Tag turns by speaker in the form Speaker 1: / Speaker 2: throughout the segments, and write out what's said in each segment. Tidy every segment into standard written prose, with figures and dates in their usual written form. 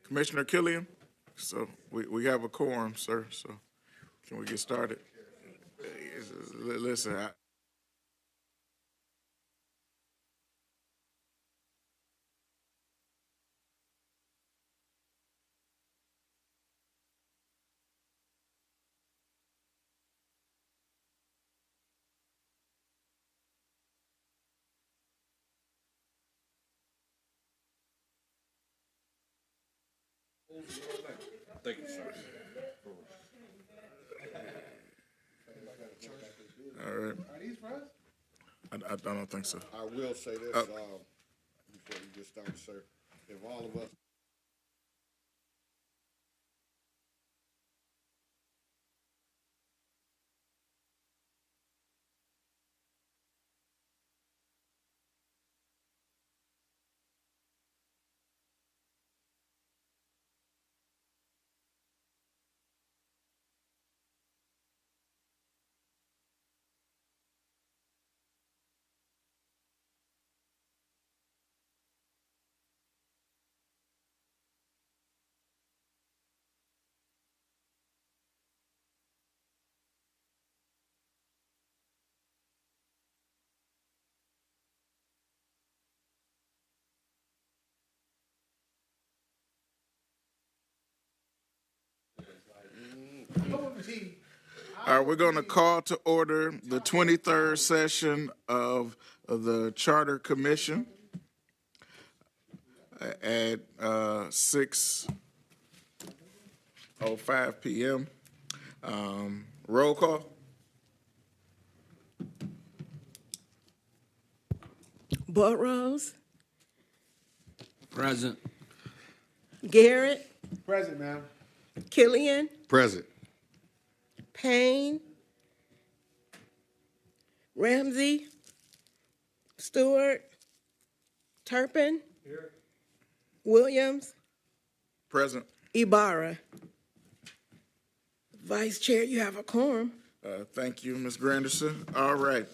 Speaker 1: Commissioner Killian? So we have a quorum, sir, so can we get started? Listen,
Speaker 2: Thank you, sir.
Speaker 1: all right.
Speaker 3: Are these for us?
Speaker 1: I don't think so.
Speaker 3: I will say this, before you get started, sir. If all of us
Speaker 1: All right, we're going to call to order the 23rd session of the Charter Commission at 6:05 p.m. Roll call.
Speaker 4: Burrows,
Speaker 2: Present.
Speaker 4: Garrett,
Speaker 3: present, ma'am.
Speaker 4: Killian,
Speaker 3: Present.
Speaker 4: Payne, Ramsey, Stewart, Turpin, Williams,
Speaker 1: Present.
Speaker 4: Ibarra. Vice Chair, you have a quorum.
Speaker 1: Thank you, Ms. Granderson. All right.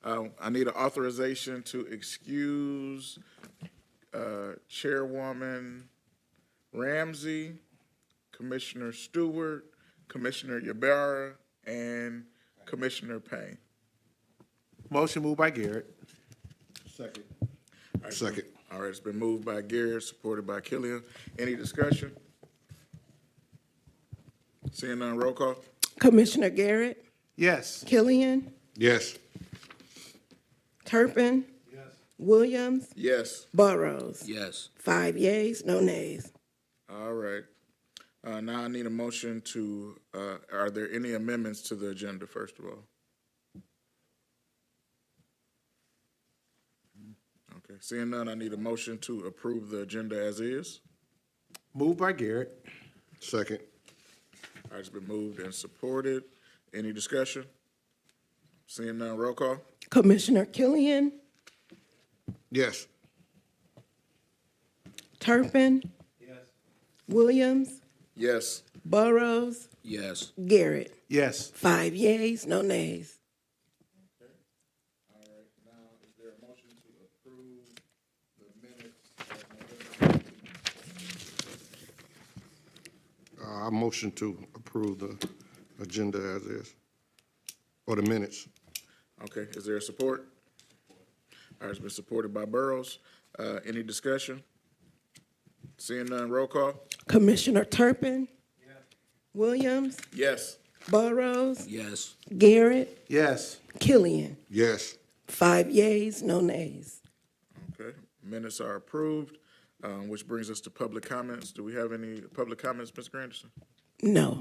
Speaker 1: I need an authorization to excuse Chairwoman Ramsey, Commissioner Stewart, Commissioner Ybarra, and Commissioner Payne.
Speaker 5: Motion moved by Garrett.
Speaker 3: Second.
Speaker 1: Second. All right, it's been moved by Garrett, supported by Killian. Any discussion? Seeing none, roll call.
Speaker 4: Commissioner Garrett,
Speaker 5: Yes.
Speaker 4: Killian,
Speaker 3: Yes.
Speaker 4: Turpin, Williams,
Speaker 1: Yes.
Speaker 4: Burrows.
Speaker 2: Yes.
Speaker 4: 5 yeas, no nays.
Speaker 1: All right. Now I need a motion to, are there any amendments to the agenda, first of all? Okay, seeing none, I need a motion to approve the agenda as is.
Speaker 5: Moved by Garrett.
Speaker 3: Second.
Speaker 1: All right, it's been moved and supported. Any discussion? Seeing none, roll call.
Speaker 4: Commissioner Killian,
Speaker 3: Yes.
Speaker 4: Turpin, Williams,
Speaker 1: Yes.
Speaker 4: Burrows,
Speaker 2: Yes.
Speaker 4: Garrett.
Speaker 5: Yes.
Speaker 4: 5 yeas, no nays.
Speaker 1: All right, now, is there a motion to approve the minutes of November?
Speaker 3: I motion to approve the agenda as is, or the minutes.
Speaker 1: Okay, is there a support? All right, it's been supported by Burrows. Any discussion? Seeing none, roll call.
Speaker 4: Commissioner Turpin, Williams,
Speaker 1: Yes.
Speaker 4: Burrows,
Speaker 2: Yes.
Speaker 4: Garrett,
Speaker 5: Yes.
Speaker 4: Killian.
Speaker 3: Yes.
Speaker 4: 5 yeas, no nays.
Speaker 1: Okay, minutes are approved, which brings us to public comments. Do we have any public comments, Ms. Granderson?
Speaker 4: No.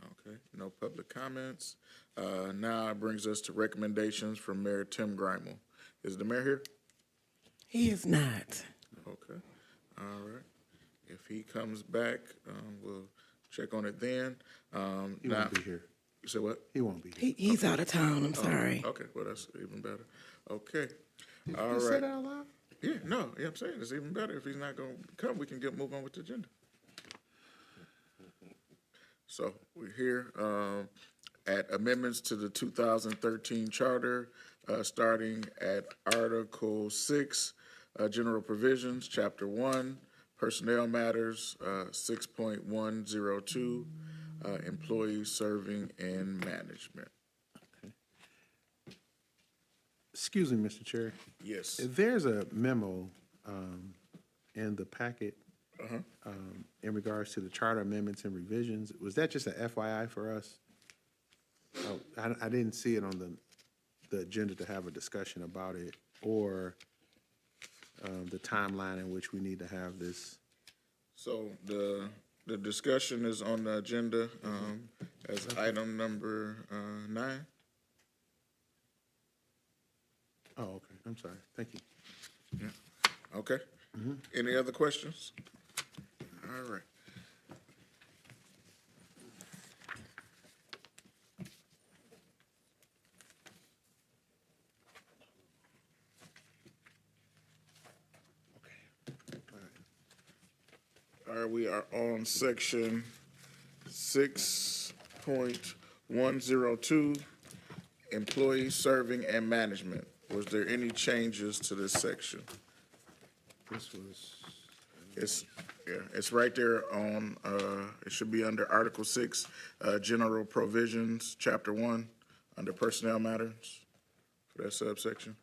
Speaker 1: Okay, no public comments. Now it brings us to recommendations from Mayor Tim Grimel. Is the mayor here?
Speaker 4: He is not.
Speaker 1: Okay, all right. If he comes back, we'll check on it then.
Speaker 5: He
Speaker 1: Now,
Speaker 5: won't be here.
Speaker 1: you said what?
Speaker 5: He won't be here.
Speaker 4: He's out of town, I'm sorry.
Speaker 1: Okay, well, that's even better. Okay,
Speaker 5: Did
Speaker 1: all
Speaker 5: you say
Speaker 1: right.
Speaker 5: that out loud?
Speaker 1: Yeah, no, yeah, I'm saying it's even better. If he's not gonna come, we can move on with the agenda. So we're here at amendments to the 2013 charter, starting at Article 6, General Provisions, Chapter 1, Personnel matters, 6.102, employee serving and management.
Speaker 5: Excuse me, Mr. Chair.
Speaker 1: Yes.
Speaker 5: There's a memo in the packet in regards to the charter amendments and revisions. Was that just an FYI for us? Oh, I didn't see it on the agenda to have a discussion about it, or the timeline in which we need to have this.
Speaker 1: So the discussion is on the agenda as item number 9.
Speaker 5: Oh, okay, I'm sorry, thank you.
Speaker 1: Okay. Any other questions? All right. All right, we are on section 6.102, employee serving and management. Was there any changes to this section?
Speaker 5: This was,
Speaker 1: It's right there on, it should be under Article 6, General Provisions, Chapter 1, under Personnel Matters, for that subsection.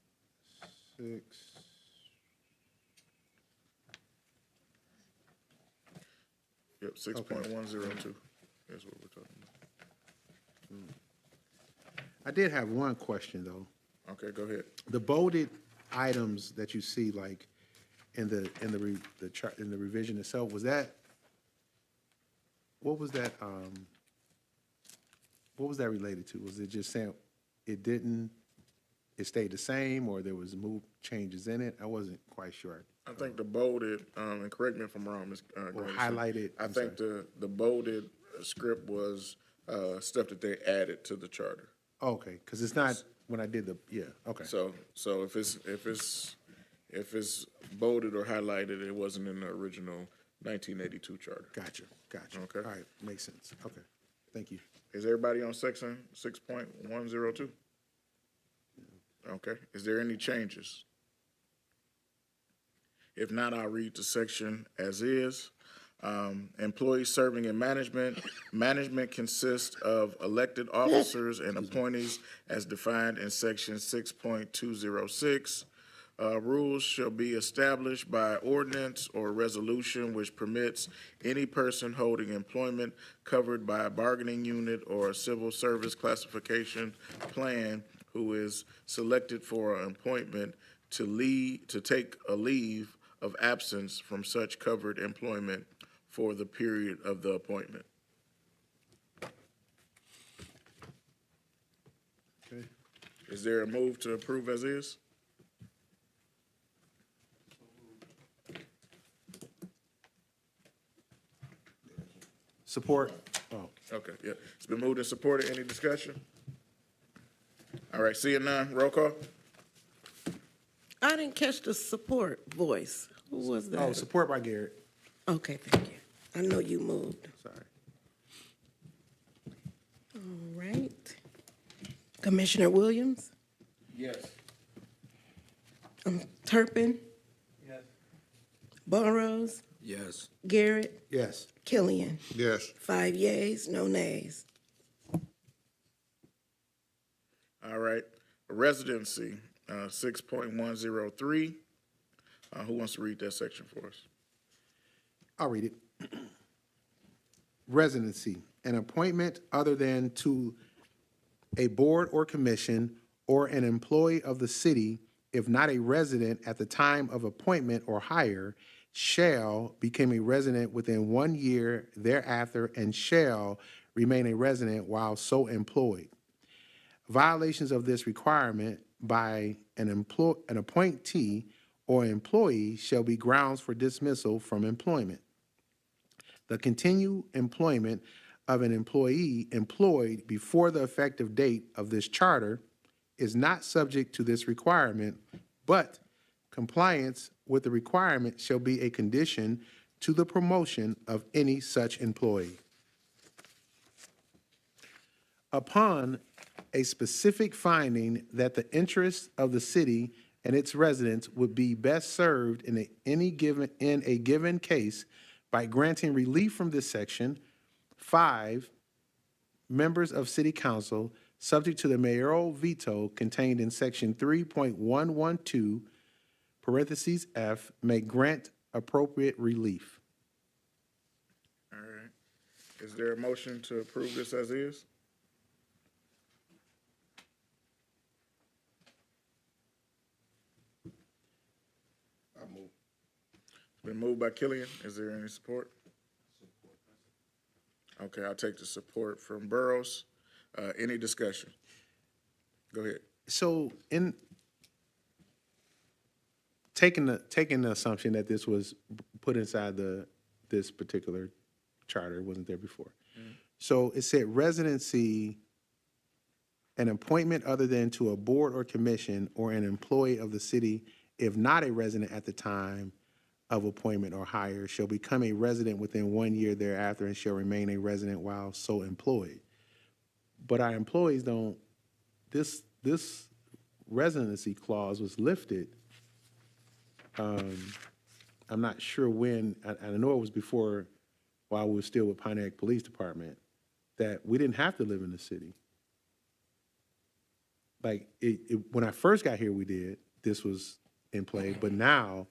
Speaker 5: 6.
Speaker 1: Yep, 6.102, that's what we're talking about.
Speaker 5: I did have one question, though.
Speaker 1: Okay, go ahead.
Speaker 5: The bolded items that you see, like, in the chart, in the revision itself, was that, what was that related to? Was it just saying it stayed the same, or there was changes in it? I wasn't quite sure.
Speaker 1: I think the bolded, and correct me if I'm wrong, Ms. Grayson.
Speaker 5: Highlighted,
Speaker 1: I
Speaker 5: I'm
Speaker 1: think the bolded script was stuff that they added to the charter.
Speaker 5: Okay, because it's not, when I did okay.
Speaker 1: So if it's bolded or highlighted, it wasn't in the original 1982 charter.
Speaker 5: Gotcha.
Speaker 1: Okay.
Speaker 5: All right, makes sense. Okay, thank you.
Speaker 1: Is everybody on section 6.102? Okay. Is there any changes? If not, I'll read the section as is. Employees serving in management. Management consists of elected officers and appointees as defined in section 6.206. Rules shall be established by ordinance or resolution which permits any person holding employment covered by a bargaining unit or a civil service classification plan who is selected for an appointment to take a leave of absence from such covered employment for the period of the appointment.
Speaker 5: Okay.
Speaker 1: Is there a move to approve as is?
Speaker 5: Support. Oh,
Speaker 1: Okay, yeah. It's been moved and supported. Any discussion? All right, seeing none, roll call.
Speaker 4: I didn't catch the support voice. Who was that?
Speaker 5: oh, support by Garrett.
Speaker 4: Okay, thank you. I know you moved.
Speaker 5: Sorry.
Speaker 4: All right. Commissioner Williams?
Speaker 1: Yes.
Speaker 4: Turpin?
Speaker 5: Yes.
Speaker 4: Burrows?
Speaker 2: Yes.
Speaker 4: Garrett?
Speaker 5: Yes.
Speaker 4: Killian?
Speaker 3: Yes.
Speaker 4: 5 yeas, no nays.
Speaker 1: All right, residency, 6.103. Who wants to read that section for us?
Speaker 5: I'll read it. Residency, an appointment other than to a board or commission or an employee of the city, if not a resident at the time of appointment or hire, shall become a resident within 1 year thereafter and shall remain a resident while so employed. Violations of this requirement by an appointee or employee shall be grounds for dismissal from employment. The continued employment of an employee employed before the effective date of this charter is not subject to this requirement, but compliance with the requirement shall be a condition to the promotion of any such employee. Upon a specific finding that the interests of the city and its residents would be best served in a given case by granting relief from this section. 5, members of city council, subject to the mayoral veto contained in section 3.112, parentheses F, may grant appropriate relief.
Speaker 1: All right. Is there a motion to approve this as is? It's been moved by Killian. Is there any support? Okay, I'll take the support from Burrows. Any discussion? Go ahead.
Speaker 5: So in taking the assumption that this was put inside this particular charter, it wasn't there before. So it said residency, an appointment other than to a board or commission or an employee of the city, if not a resident at the time of appointment or hire, shall become a resident within 1 year thereafter and shall remain a resident while so employed. But our employees don't, this residency clause was lifted. I'm not sure when, I know it was before, while we were still with Pontiac Police Department, that we didn't have to live in the city. Like, when I first got here, we did, this was in play, but now,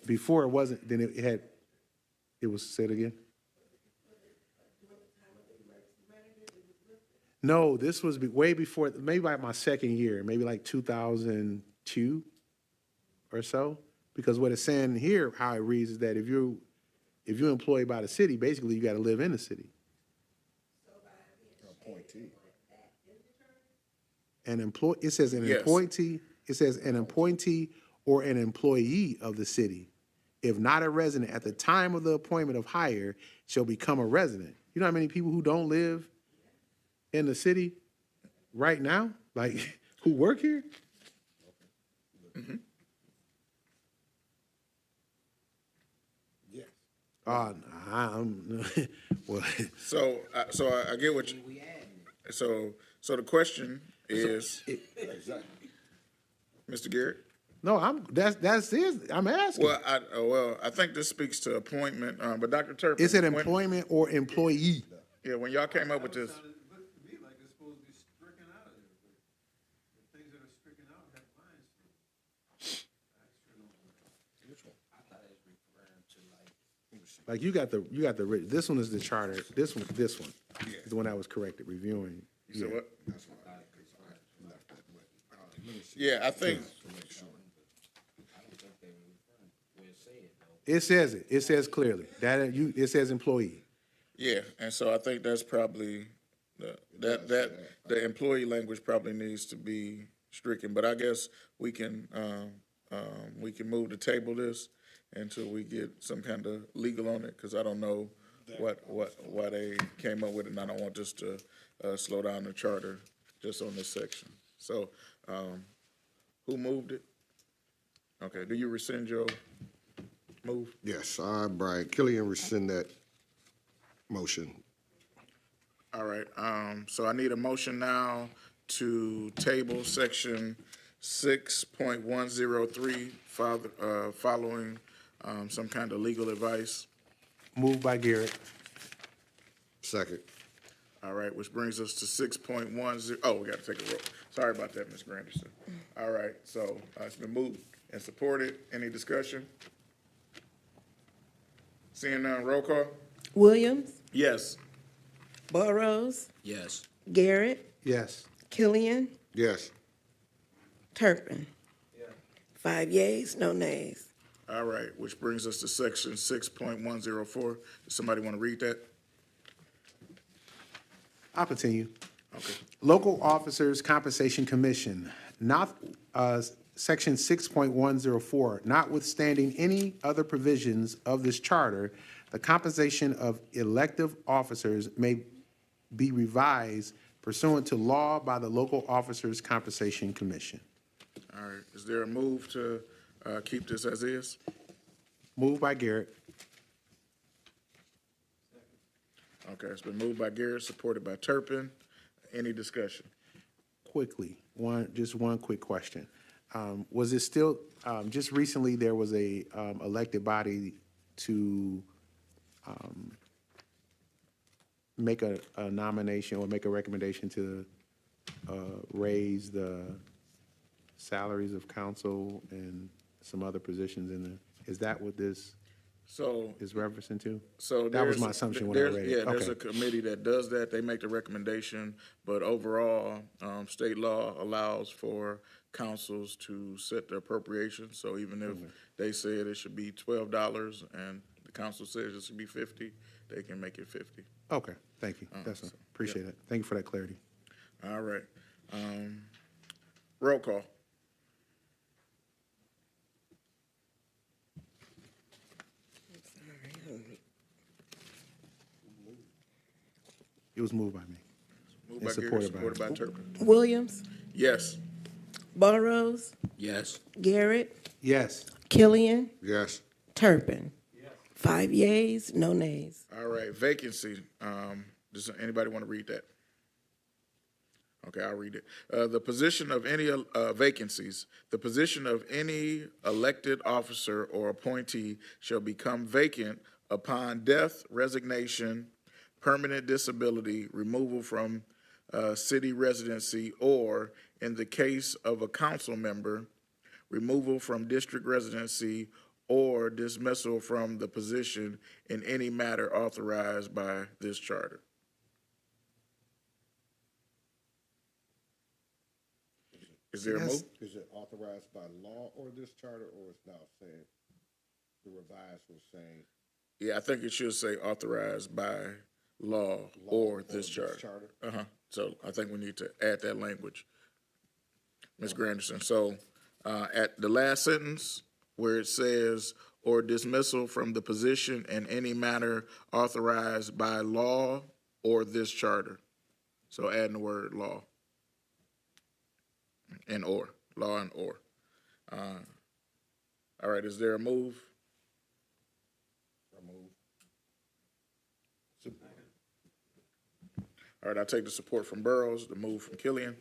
Speaker 5: before it wasn't, then it was, say it again? No, this was way before, maybe like my second year, maybe like 2002 or so. Because what it's saying here, how it reads, is that if you're employed by the city, basically you got to live in the city. It says an
Speaker 1: Yes.
Speaker 5: appointee. It says an appointee or an employee of the city, if not a resident at the time of the appointment of hire, shall become a resident. You know how many people who don't live in the city right now, like who work here?
Speaker 1: Mm-hmm.
Speaker 3: Yes.
Speaker 5: Well,
Speaker 1: So I get what you, so the question is,
Speaker 3: Exactly.
Speaker 1: Mr. Garrett?
Speaker 5: no, that's it. I'm asking.
Speaker 1: Well, I think this speaks to appointment, but Dr. Turpin.
Speaker 5: It said employment or employee.
Speaker 1: Yeah, when y'all came up with this,
Speaker 2: It looked to me like it's supposed to be stricken out of there, but the things that are stricken out have lines through them.
Speaker 5: Like you got the this one is the charter. This one is the one that was corrected. Reviewing.
Speaker 1: you said what?
Speaker 3: That's why, because I left that, but, let me see.
Speaker 1: Yeah, I think,
Speaker 3: To make sure.
Speaker 5: It says it. It says clearly that it says employee.
Speaker 1: yeah, and so I think that's probably, the employee language probably needs to be stricken, but I guess we can move to table this until we get some kind of legal on it, because I don't know why they came up with it, and I don't want this to slow down the charter just on this section. So, who moved it? Okay, do you rescind your move?
Speaker 3: Yes, I, Brian Killian, rescind that motion.
Speaker 1: All right, so I need a motion now to table section 6.103, following some kind of legal advice.
Speaker 5: Moved by Garrett.
Speaker 3: Second.
Speaker 1: All right, which brings us to 6.10, oh, we gotta take a roll. Sorry about that, Ms. Granderson. All right, so it's been moved and supported. Any discussion? Seeing none, roll call?
Speaker 4: Williams,
Speaker 1: Yes.
Speaker 4: Burrows,
Speaker 6: Yes.
Speaker 4: Garrett,
Speaker 5: Yes.
Speaker 4: Killian,
Speaker 3: Yes.
Speaker 4: Turpin. 5 yeas, no nays.
Speaker 1: All right, which brings us to section 6.104. Does somebody want to read that?
Speaker 5: I'll continue.
Speaker 1: Okay.
Speaker 5: Local Officers Compensation Commission, not, section 6.104, notwithstanding any other provisions of this charter, the compensation of elective officers may be revised pursuant to law by the Local Officers Compensation Commission.
Speaker 1: All right, is there a move to keep this as is?
Speaker 5: Moved by Garrett.
Speaker 1: Okay, it's been moved by Garrett, supported by Turpin. Any discussion?
Speaker 5: Quickly, just one quick question. Was it still, just recently, there was a elected body to make a nomination or make a recommendation to raise the salaries of council and some other positions in the, is that what this
Speaker 1: So,
Speaker 5: is referencing to?
Speaker 1: so
Speaker 5: That was
Speaker 1: there's-
Speaker 5: my assumption when I
Speaker 1: there's-
Speaker 5: read it.
Speaker 1: Yeah, there's a
Speaker 5: Okay.
Speaker 1: committee that does that. They make the recommendation, but overall, state law allows for councils to set the appropriation. So even if they said it should be $12 and the council says it should be 50, they can make it 50.
Speaker 5: Okay, thank you. That's, appreciate it. Thank you for that clarity.
Speaker 1: All right. Roll call.
Speaker 5: It was moved by me.
Speaker 1: Moved
Speaker 5: And
Speaker 1: by Gary,
Speaker 5: supported by-
Speaker 1: supported by Turpin.
Speaker 4: Williams,
Speaker 1: Yes.
Speaker 4: Burrows,
Speaker 6: Yes.
Speaker 4: Garrett,
Speaker 5: Yes.
Speaker 4: Killian,
Speaker 3: Yes.
Speaker 4: Turpin. 5 yeas, no nays.
Speaker 1: All right, vacancy. Does anybody want to read that? Okay, I'll read it. The position of any vacancies, the position of any elected officer or appointee shall become vacant upon death, resignation, permanent disability, removal from city residency, or in the case of a council member, removal from district residency or dismissal from the position in any matter authorized by this charter. Is there a move?
Speaker 3: Is it authorized by law or this charter, or it's now saying, the revised was saying?
Speaker 1: Yeah, I think it should say authorized by law or this charter. Uh-huh. So I think we need to add that language. Ms. Granderson, so at the last sentence where it says, or dismissal from the position in any manner authorized by law or this charter. So adding the word law. And or, law and or. All right, is there a move? All right, I'll take the support from Burrows, the move from Killian.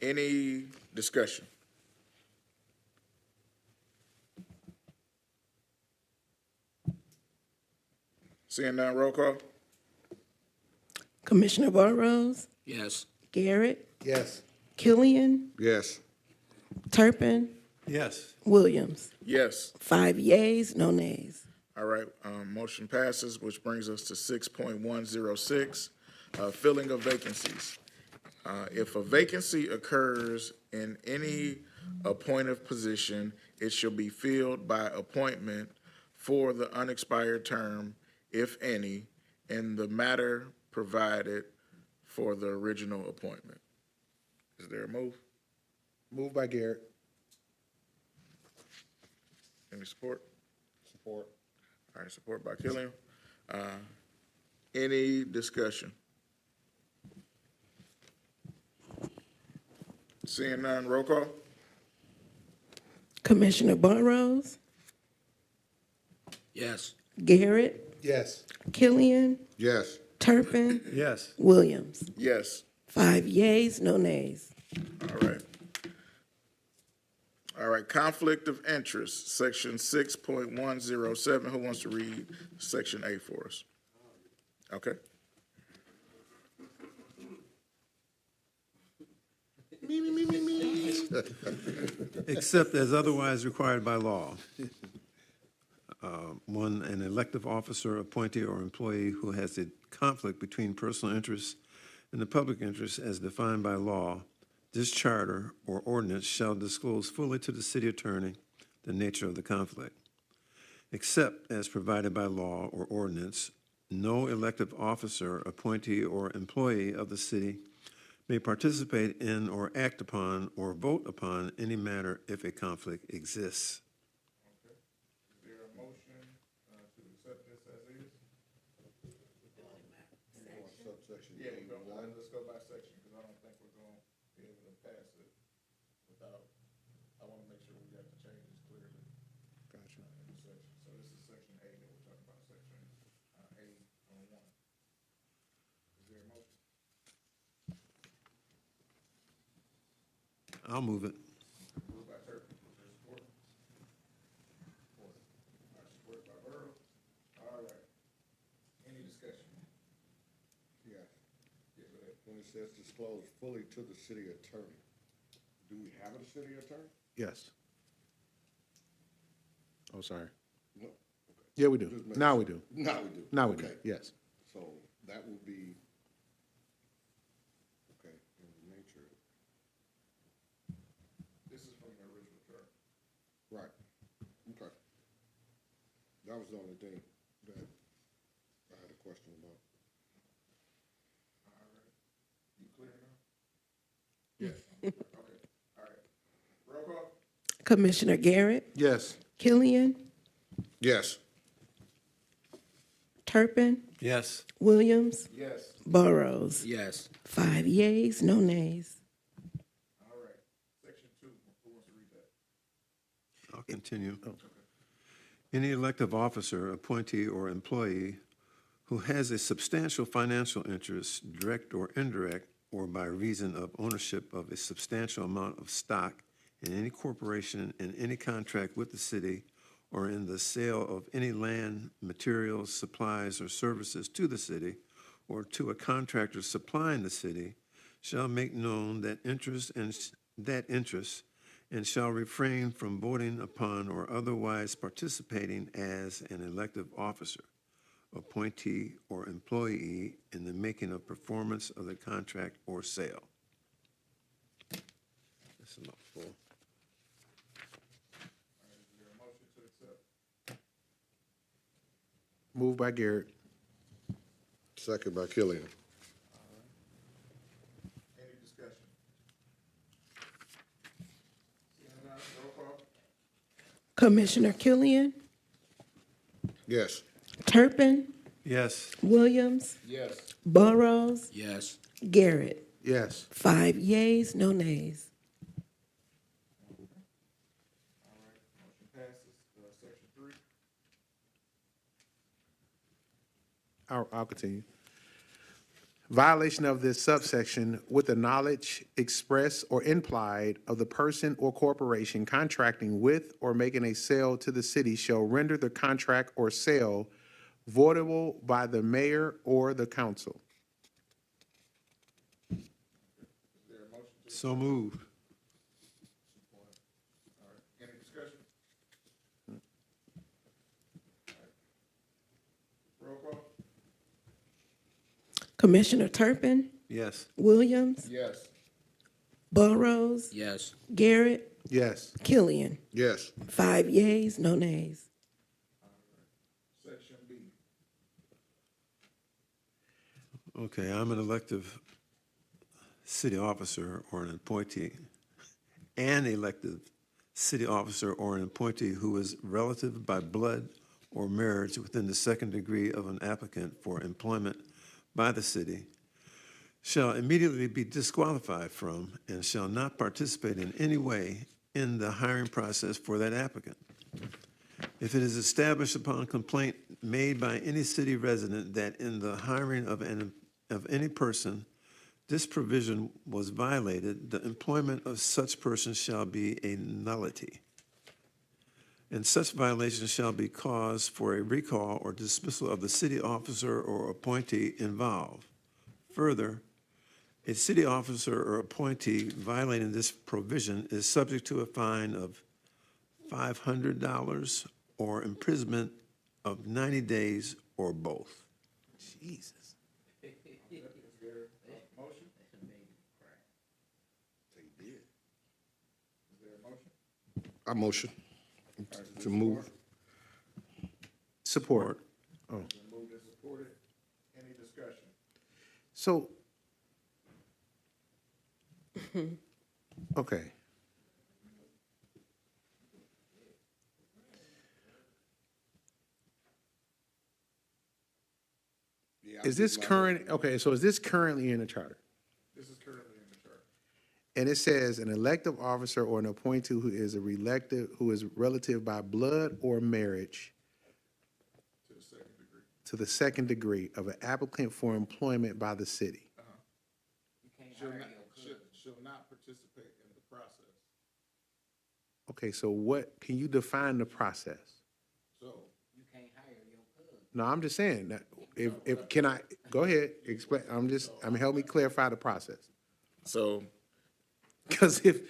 Speaker 1: Any discussion? Seeing none, roll call?
Speaker 4: Commissioner Burrows,
Speaker 6: Yes.
Speaker 4: Garrett,
Speaker 5: Yes.
Speaker 4: Killian,
Speaker 3: Yes.
Speaker 4: Turpin,
Speaker 2: Yes.
Speaker 4: Williams.
Speaker 1: Yes.
Speaker 4: 5 yeas, no nays.
Speaker 1: All right, motion passes, which brings us to 6.106, filling of vacancies. If a vacancy occurs in any appointed position, it shall be filled by appointment for the unexpired term, if any, in the matter provided for the original appointment. Is there a move?
Speaker 5: Moved by Garrett.
Speaker 1: Any support?
Speaker 3: Support.
Speaker 1: All right, support by Killian. Any discussion? Seeing none, roll call?
Speaker 4: Commissioner Burrows,
Speaker 6: Yes.
Speaker 4: Garrett,
Speaker 5: Yes.
Speaker 4: Killian,
Speaker 3: Yes.
Speaker 4: Turpin,
Speaker 2: Yes.
Speaker 4: Williams.
Speaker 1: Yes.
Speaker 4: 5 yeas, no nays.
Speaker 1: All right. All right, conflict of interest, section 6.107. Who wants to read section A for us? Okay.
Speaker 2: Except as otherwise required by law. One, an elective officer, appointee, or employee who has a conflict between personal interests and the public interest as defined by law, this charter or ordinance shall disclose fully to the city attorney the nature of the conflict. Except as provided by law or ordinance, no elective officer, appointee, or employee of the city may participate in or act upon or vote upon any matter if a conflict exists.
Speaker 1: Is there a motion to accept this as is?
Speaker 3: Subsection
Speaker 1: Yeah,
Speaker 3: A1.
Speaker 1: let's go by section, because I don't think we're going to be able to pass it without, I want to make sure we got the changes clearly.
Speaker 5: Gotcha.
Speaker 1: In the section. So this is section A that we're talking about, section A on 1. Is there a motion?
Speaker 2: I'll move it.
Speaker 1: Moved by Turpin. Is there support? Support. All right, supported by Burrow. All right. Any discussion?
Speaker 3: Yes. When it says disclose fully to the city attorney, do we have a city attorney?
Speaker 5: Yes. Oh, sorry.
Speaker 3: No.
Speaker 5: Yeah, we do.
Speaker 3: Just make
Speaker 5: Now we
Speaker 3: sure.
Speaker 5: do.
Speaker 3: Now we do.
Speaker 5: Now we do,
Speaker 3: Okay.
Speaker 5: yes.
Speaker 3: So that would be, okay, in the nature,
Speaker 1: This is from the original chart.
Speaker 3: right, okay. That was the only thing that I had a question about.
Speaker 1: All right. You clear now? Yes. Okay. All right. Roll call.
Speaker 4: Commissioner Garrett,
Speaker 5: Yes.
Speaker 4: Killian,
Speaker 3: Yes.
Speaker 4: Turpin,
Speaker 2: Yes.
Speaker 4: Williams,
Speaker 1: Yes.
Speaker 4: Burrows.
Speaker 6: Yes.
Speaker 4: 5 yeas, no nays.
Speaker 1: All right. Section 2. Who wants to read that?
Speaker 2: I'll continue. Any elective officer, appointee, or employee who has a substantial financial interest, direct or indirect, or by reason of ownership of a substantial amount of stock in any corporation, in any contract with the city, or in the sale of any land, materials, supplies, or services to the city, or to a contractor supplying the city, shall make known that interest and shall refrain from voting upon or otherwise participating as an elective officer, appointee, or employee in the making of performance of the contract or sale. That's a mouthful.
Speaker 1: Is there a motion to accept?
Speaker 5: Moved by Garrett.
Speaker 3: Second by Killian.
Speaker 1: Any discussion? Seeing none, roll call.
Speaker 4: Commissioner Killian,
Speaker 3: Yes.
Speaker 4: Turpin,
Speaker 2: Yes.
Speaker 4: Williams,
Speaker 1: Yes.
Speaker 4: Burrows,
Speaker 6: Yes.
Speaker 4: Garrett.
Speaker 5: Yes.
Speaker 4: 5 yeas, no nays.
Speaker 1: All right. Motion passes. Section 3.
Speaker 5: I'll continue. Violation of this subsection with the knowledge, express or implied, of the person or corporation contracting with or making a sale to the city shall render the contract or sale voidable by the mayor or the council.
Speaker 1: Is there a motion to?
Speaker 2: So moved.
Speaker 1: All right. Any discussion? All right. Roll call.
Speaker 4: Commissioner Turpin,
Speaker 2: Yes.
Speaker 4: Williams,
Speaker 1: Yes.
Speaker 4: Burrows,
Speaker 6: Yes.
Speaker 4: Garrett,
Speaker 5: Yes.
Speaker 4: Killian.
Speaker 3: Yes.
Speaker 4: 5 yeas, no nays.
Speaker 1: Section B.
Speaker 2: Okay, I'm an elective city officer or an appointee, an elected city officer or an appointee who is relative by blood or marriage within the second degree of an applicant for employment by the city, shall immediately be disqualified from and shall not participate in any way in the hiring process for that applicant. If it is established upon complaint made by any city resident that in the hiring of any person, this provision was violated, the employment of such person shall be a nullity. And such violation shall be cause for a recall or dismissal of the city officer or appointee involved. Further, a city officer or appointee violating this provision is subject to a fine of $500 or imprisonment of 90 days or both.
Speaker 5: Jesus.
Speaker 1: Is there a motion? Is there a motion?
Speaker 3: I motion to move.
Speaker 5: Support.
Speaker 1: Been moved and supported. Any discussion?
Speaker 5: So, okay. Is this current, okay, so is this currently in the charter?
Speaker 1: This is currently in the chart.
Speaker 5: And it says an elective officer or an appointee who is who is relative by blood or marriage
Speaker 1: To the second degree.
Speaker 5: to the second degree of an applicant for employment by the city.
Speaker 1: Shall not participate in the process.
Speaker 5: Okay, so what, can you define the process?
Speaker 3: So,
Speaker 5: No, I'm just saying that can I, go ahead, explain, help me clarify the process.
Speaker 1: So,
Speaker 5: Because if,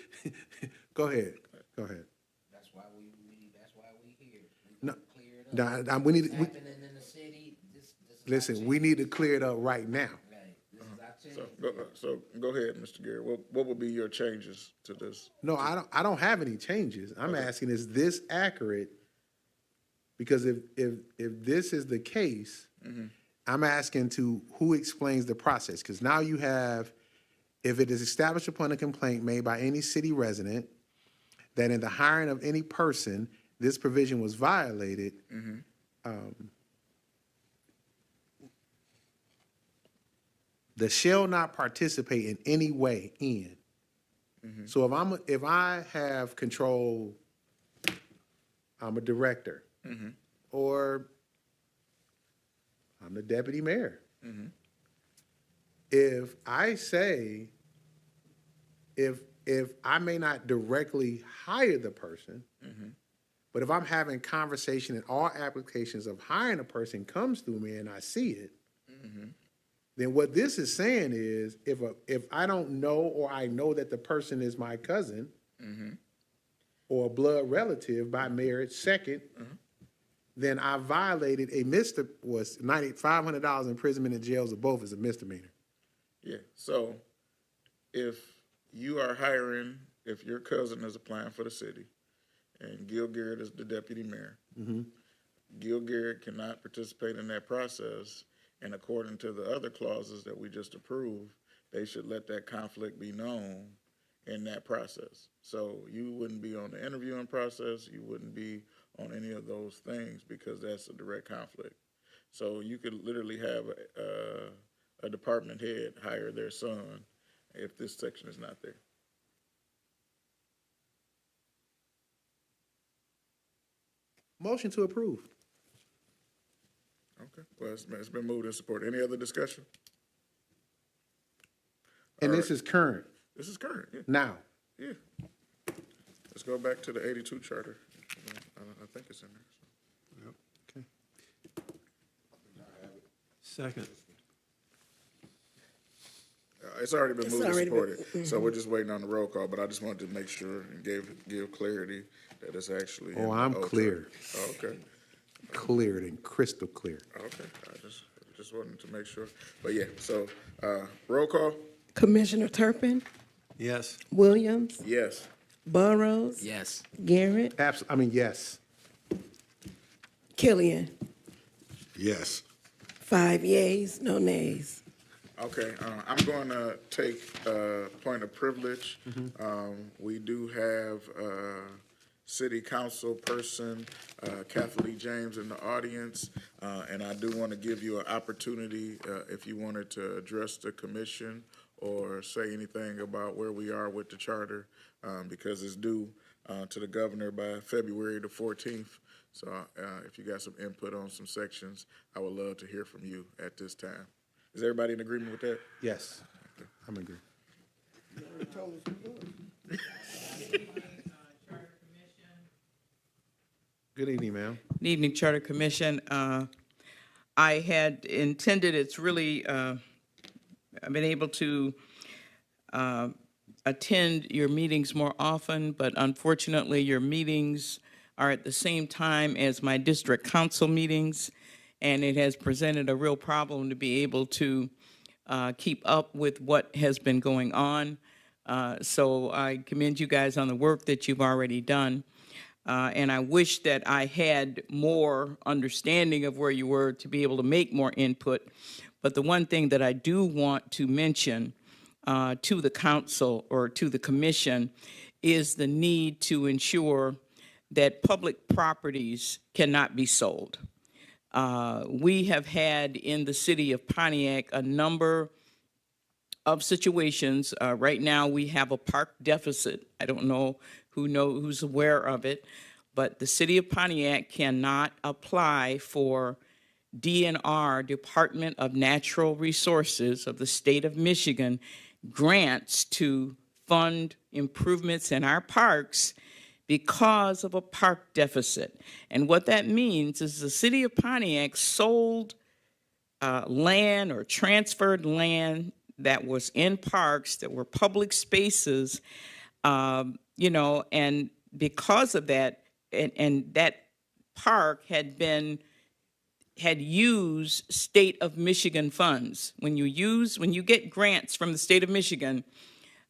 Speaker 5: go ahead.
Speaker 6: That's why we here.
Speaker 5: No,
Speaker 6: Clear it up.
Speaker 5: we need,
Speaker 6: Happening in the city, this is our
Speaker 5: listen, we need to clear it up right now.
Speaker 6: Right, this is our change.
Speaker 1: so go ahead, Mr. Gary. What would be your changes to this?
Speaker 5: No, I don't have any changes. I'm asking, is this accurate? Because if this is the case, I'm asking who explains the process? Because now you have, if it is established upon a complaint made by any city resident that in the hiring of any person, this provision was violated, the shall not participate in any way in. So if I have control, I'm a director, or I'm the deputy mayor. If I say, if I may not directly hire the person, but if I'm having conversation and all applications of hiring a person comes through me and I see it, then what this is saying is if I don't know or I know that the person is my cousin or a blood relative by marriage, second, then I violated was $500 imprisonment in jails or both is a misdemeanor.
Speaker 1: Yeah, so if you are hiring, if your cousin is applying for the city and Gil Garrett is the deputy mayor, Gil Garrett cannot participate in that process, and according to the other clauses that we just approved, they should let that conflict be known in that process. So you wouldn't be on the interviewing process, you wouldn't be on any of those things because that's a direct conflict. So you could literally have a department head hire their son if this section is not there.
Speaker 5: Motion to approve.
Speaker 1: Okay, well, it's been moved and supported. Any other discussion?
Speaker 5: And
Speaker 1: All
Speaker 5: this
Speaker 1: right.
Speaker 5: is current,
Speaker 1: This is current, yeah.
Speaker 5: now.
Speaker 1: Yeah. Let's go back to the 82 charter. I think it's in there.
Speaker 2: Okay. Second.
Speaker 1: It's already been
Speaker 4: It's
Speaker 1: moved and
Speaker 4: already been-
Speaker 1: supported, so we're just waiting on the roll call, but I just wanted to make sure and give clarity that it's actually. in
Speaker 5: Oh,
Speaker 1: the
Speaker 5: I'm
Speaker 1: old
Speaker 5: clear.
Speaker 1: charter. Oh, okay,
Speaker 5: Cleared and crystal clear.
Speaker 1: okay, I just wanted to make sure, but yeah, so, roll call,
Speaker 4: Commissioner Turpin,
Speaker 2: Yes.
Speaker 4: Williams,
Speaker 1: yes.
Speaker 4: Burrows,
Speaker 6: Yes.
Speaker 4: Garrett,
Speaker 5: Yes.
Speaker 4: Killian.
Speaker 3: yes.
Speaker 4: 5 yeas, no nays.
Speaker 1: Okay, I'm going to take point of privilege. We do have City Council person Kathy Lee James in the audience, and I do want to give you an opportunity if you wanted to address the commission or say anything about where we are with the charter, because it's due to the governor by February the 14th. So if you got some input on some sections, I would love to hear from you at this time. Is everybody in agreement with that?
Speaker 5: Yes. I'm agree. Good evening, ma'am.
Speaker 7: Good evening, Charter Commission. I had intended, it's really, I've been able to attend your meetings more often, but unfortunately, your meetings are at the same time as my district council meetings, and it has presented a real problem to be able to keep up with what has been going on. So I commend you guys on the work that you've already done. And I wish that I had more understanding of where you were to be able to make more input. But the one thing that I do want to mention to the council or to the commission is the need to ensure that public properties cannot be sold. We have had in the city of Pontiac a number of situations. Right now, we have a park deficit. I don't know who's aware of it, but the city of Pontiac cannot apply for DNR, Department of Natural Resources of the state of Michigan, grants to fund improvements in our parks because of a park deficit. And what that means is the city of Pontiac sold land or transferred land that was in parks that were public spaces, and because of that, and that park had used state of Michigan funds. When you get grants from the state of Michigan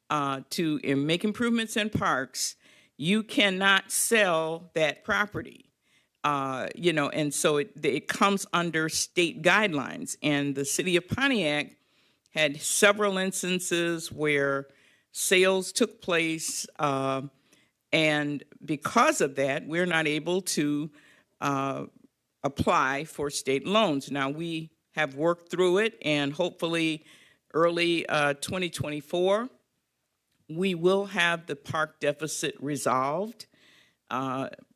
Speaker 7: to make improvements in parks, you cannot sell that property. And so it comes under state guidelines. And the city of Pontiac had several instances where sales took place, and because of that, we're not able to apply for state loans. Now, we have worked through it, and hopefully early 2024, we will have the park deficit resolved.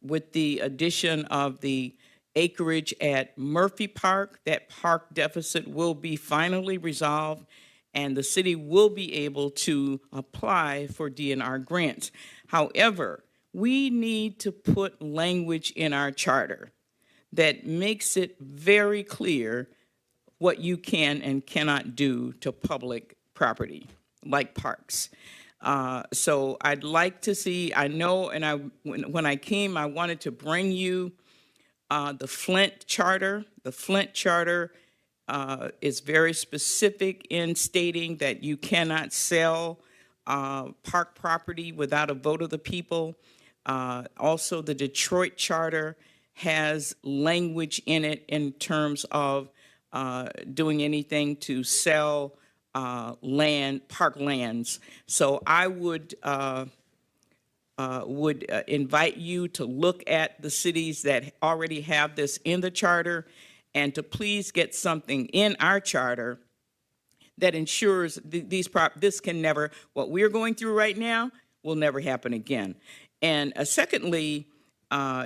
Speaker 7: With the addition of the acreage at Murphy Park, that park deficit will be finally resolved, and the city will be able to apply for DNR grants. However, we need to put language in our charter that makes it very clear what you can and cannot do to public property, like parks. So I'd like to see, I know, and when I came, I wanted to bring you the Flint Charter. The Flint Charter is very specific in stating that you cannot sell park property without a vote of the people. Also, the Detroit Charter has language in it in terms of doing anything to sell park lands. So I would invite you to look at the cities that already have this in the charter, and to please get something in our charter that ensures this can never, what we're going through right now will never happen again. And secondly,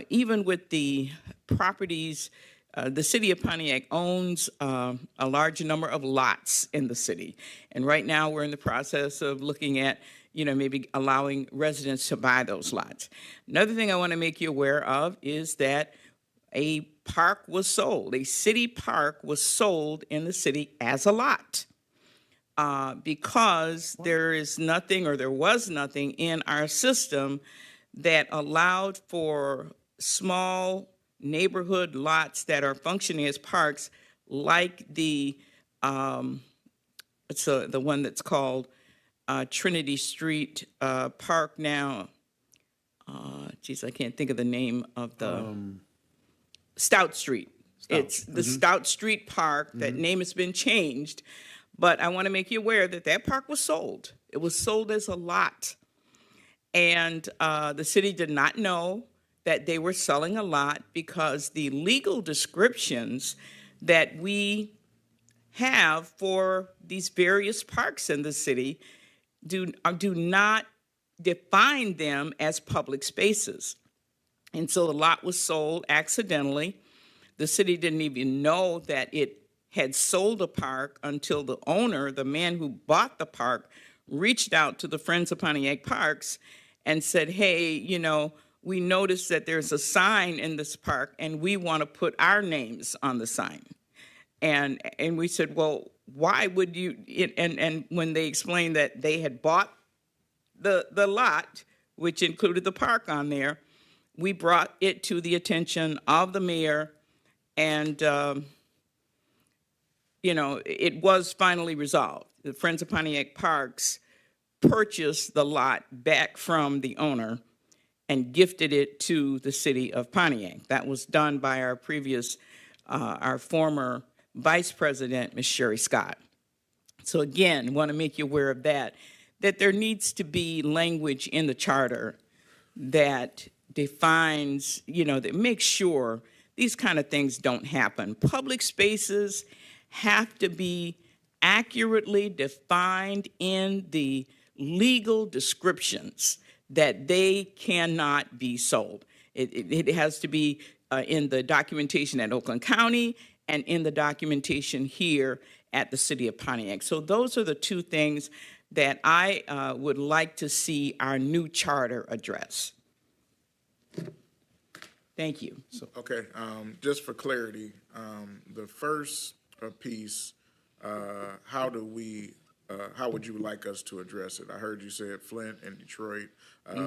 Speaker 7: even with the properties, the city of Pontiac owns a large number of lots in the city. And right now we're in the process of looking at, maybe allowing residents to buy those lots. Another thing I want to make you aware of is that a park was sold. A city park was sold in the city as a lot because there is nothing, or there was nothing in our system that allowed for small neighborhood lots that are functioning as parks, like the one that's called Trinity Street Park now. I can't think of the name of the Stout Street. It's the Stout Street Park. That name has been changed, but I want to make you aware that that park was sold. It was sold as a lot, and the city did not know that they were selling a lot because the legal descriptions that we have for these various parks in the city do not define them as public spaces. And so the lot was sold accidentally. The city didn't even know that it had sold a park until the owner, the man who bought the park, reached out to the Friends of Pontiac Parks and said, hey, we noticed that there's a sign in this park and we want to put our names on the sign. And we said, well, why would you? And when they explained that they had bought the lot, which included the park on there, we brought it to the attention of the mayor, and it was finally resolved. The Friends of Pontiac Parks purchased the lot back from the owner and gifted it to the city of Pontiac. That was done by our former Vice President, Ms. Sherry Scott. So again, want to make you aware of that there needs to be language in the charter that defines, that makes sure these kind of things don't happen. Public spaces have to be accurately defined in the legal descriptions that they cannot be sold. It has to be in the documentation at Oakland County and in the documentation here at the city of Pontiac. So those are the two things that I would like to see our new charter address. Thank you.
Speaker 1: Okay, just for clarity, the first piece, how would you like us to address it? I heard you said Flint and Detroit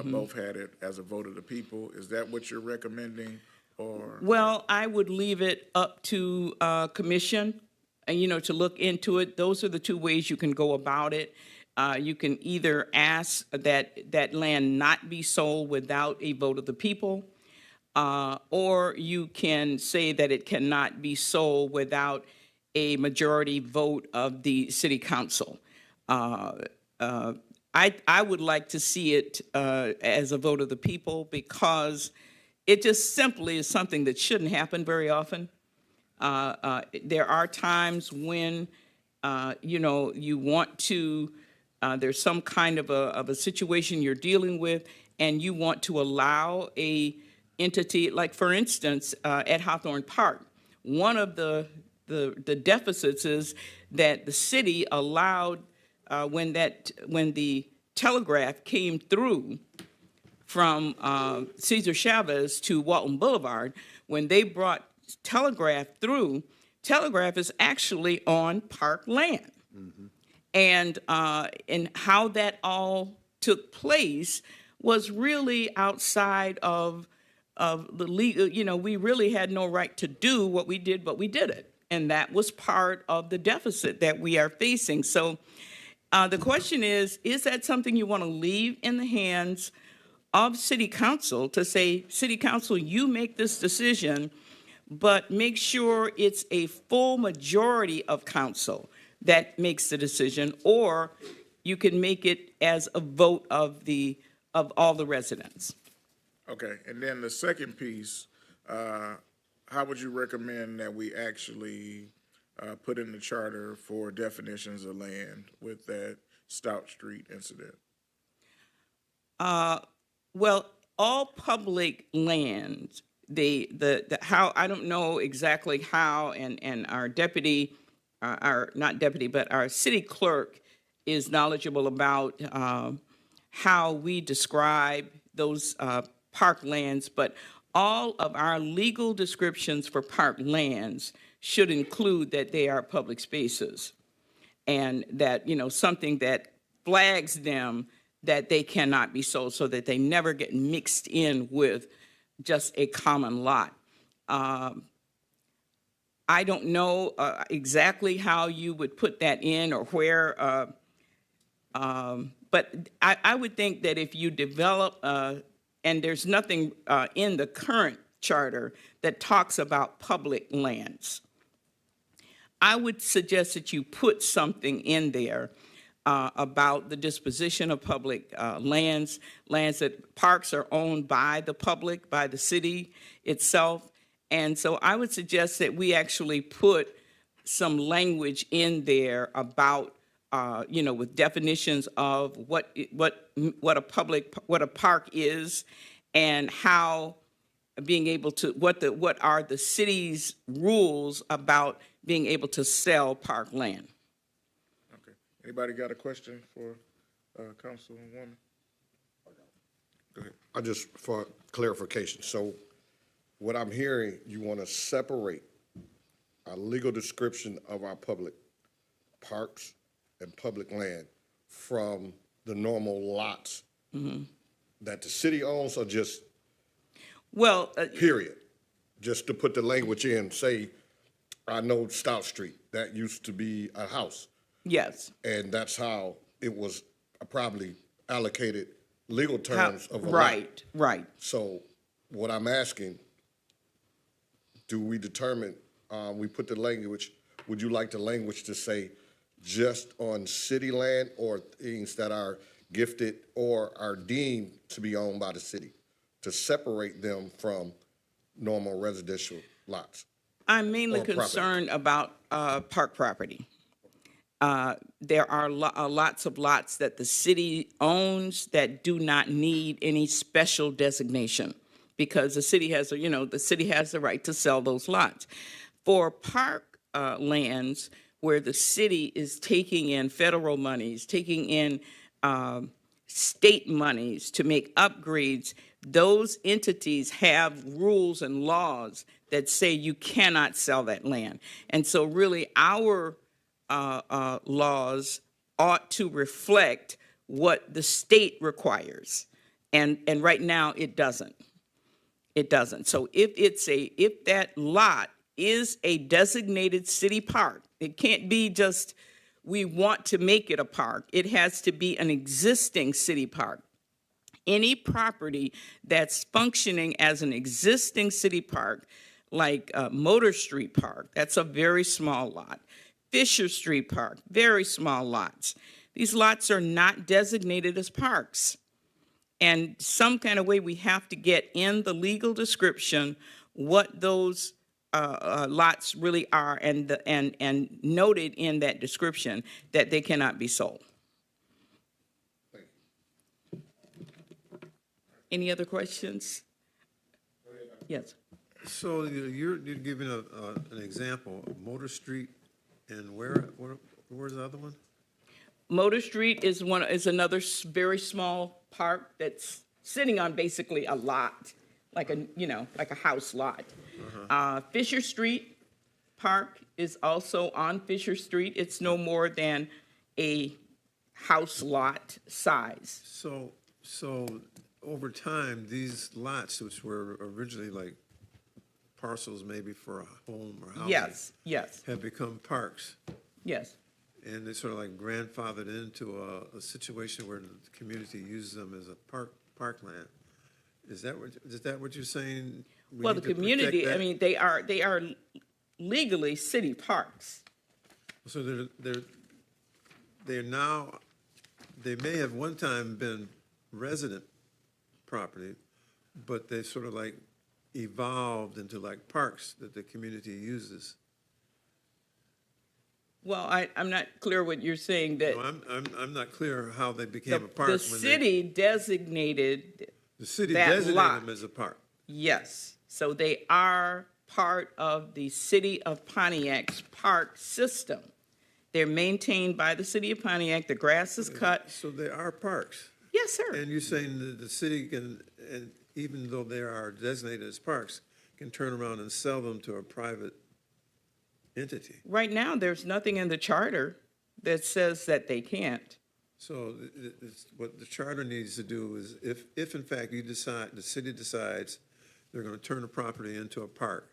Speaker 1: both had it as a vote of the people. Is that what you're recommending, or?
Speaker 7: Well, I would leave it up to commission, and to look into it. Those are the two ways you can go about it. You can either ask that land not be sold without a vote of the people, or you can say that it cannot be sold without a majority vote of the city council. I would like to see it as a vote of the people, because it just simply is something that shouldn't happen very often. There are times when, you want to, there's some kind of a situation you're dealing with, and you want to allow a entity, like for instance, at Hawthorne Park, one of the deficits is that the city allowed, when the telegraph came through from Cesar Chavez to Walton Boulevard, when they brought telegraph through, telegraph is actually on park land. And how that all took place was really outside of the legal. We really had no right to do what we did, but we did it. And that was part of the deficit that we are facing. So the question is that something you want to leave in the hands of City Council to say, City Council, you make this decision, but make sure it's a full majority of council that makes the decision, or you can make it as a vote of all the residents.
Speaker 1: Okay, and then the second piece, how would you recommend that we actually put in the charter for definitions of land with that Stout Street incident?
Speaker 7: Well, all public lands, how, I don't know exactly how, and our deputy, not deputy, but our city clerk is knowledgeable about how we describe those park lands, but all of our legal descriptions for park lands should include that they are public spaces, and that, something that flags them that they cannot be sold, so that they never get mixed in with just a common lot. I don't know exactly how you would put that in, or where, but I would think that if you develop, and there's nothing in the current charter that talks about public lands, I would suggest that you put something in there about the disposition of public lands that parks are owned by the public, by the city itself. And so I would suggest that we actually put some language in there about, with definitions of what a park is, and how being able to, what are the city's rules about being able to sell park land.
Speaker 1: Okay. Anybody got a question for Councilwoman? Go ahead.
Speaker 3: I just, for clarification, so what I'm hearing, you want to separate a legal description of our public parks and public land from the normal lots that the city owns, or just,
Speaker 7: well,
Speaker 3: period? Just to put the language in, say, I know Stout Street, that used to be a house.
Speaker 7: yes.
Speaker 3: And that's how it was probably allocated legal terms of a lot.
Speaker 7: Right, right.
Speaker 3: So what I'm asking, do we determine, we put the language, would you like the language to say just on city land, or things that are gifted or are deemed to be owned by the city, to separate them from normal residential lots?
Speaker 7: I'm mainly
Speaker 3: Or property.
Speaker 7: concerned about park property. There are lots of lots that the city owns that do not need any special designation, because the city has, the city has the right to sell those lots. For park lands where the city is taking in federal monies, taking in state monies to make upgrades, those entities have rules and laws that say you cannot sell that land. And so really our laws ought to reflect what the state requires. And right now it doesn't. It doesn't. So if that lot is a designated city park, it can't be just we want to make it a park. It has to be an existing city park. Any property that's functioning as an existing city park, like Motor Street Park, that's a very small lot. Fisher Street Park, very small lots. These lots are not designated as parks. And some kind of way we have to get in the legal description what those lots really are, and noted in that description that they cannot be sold. Any other questions? Yes.
Speaker 2: So you're giving an example, Motor Street, and where's the other one?
Speaker 7: Motor Street is another very small park that's sitting on basically a lot, like a house lot. Fisher Street Park is also on Fisher Street. It's no more than a house lot size.
Speaker 2: So over time, these lots, which were originally like parcels maybe for a home or housing,
Speaker 7: Yes,
Speaker 2: have become parks.
Speaker 7: yes.
Speaker 2: And they sort of like grandfathered into a situation where the community uses them as a parkland. Is that what you're saying?
Speaker 7: Well, the community, I mean, they are legally city parks.
Speaker 2: So they're now, they may have one time been resident property, but they sort of like evolved into like parks that the community uses.
Speaker 7: Well, I'm not clear what you're saying that.
Speaker 2: No, I'm not clear how they became a park.
Speaker 7: The city designated.
Speaker 2: The city
Speaker 7: that
Speaker 2: designated
Speaker 7: lot.
Speaker 2: them as a park.
Speaker 7: Yes, so they are part of the city of Pontiac's park system. They're maintained by the city of Pontiac. The grass is cut.
Speaker 2: So they are parks.
Speaker 7: Yes, sir.
Speaker 2: And you're saying that the city can, and even though they are designated as parks, can turn around and sell them to a private entity.
Speaker 7: Right now, there's nothing in the charter that says that they can't.
Speaker 2: So what the charter needs to do is, if in fact the city decides they're going to turn a property into a park,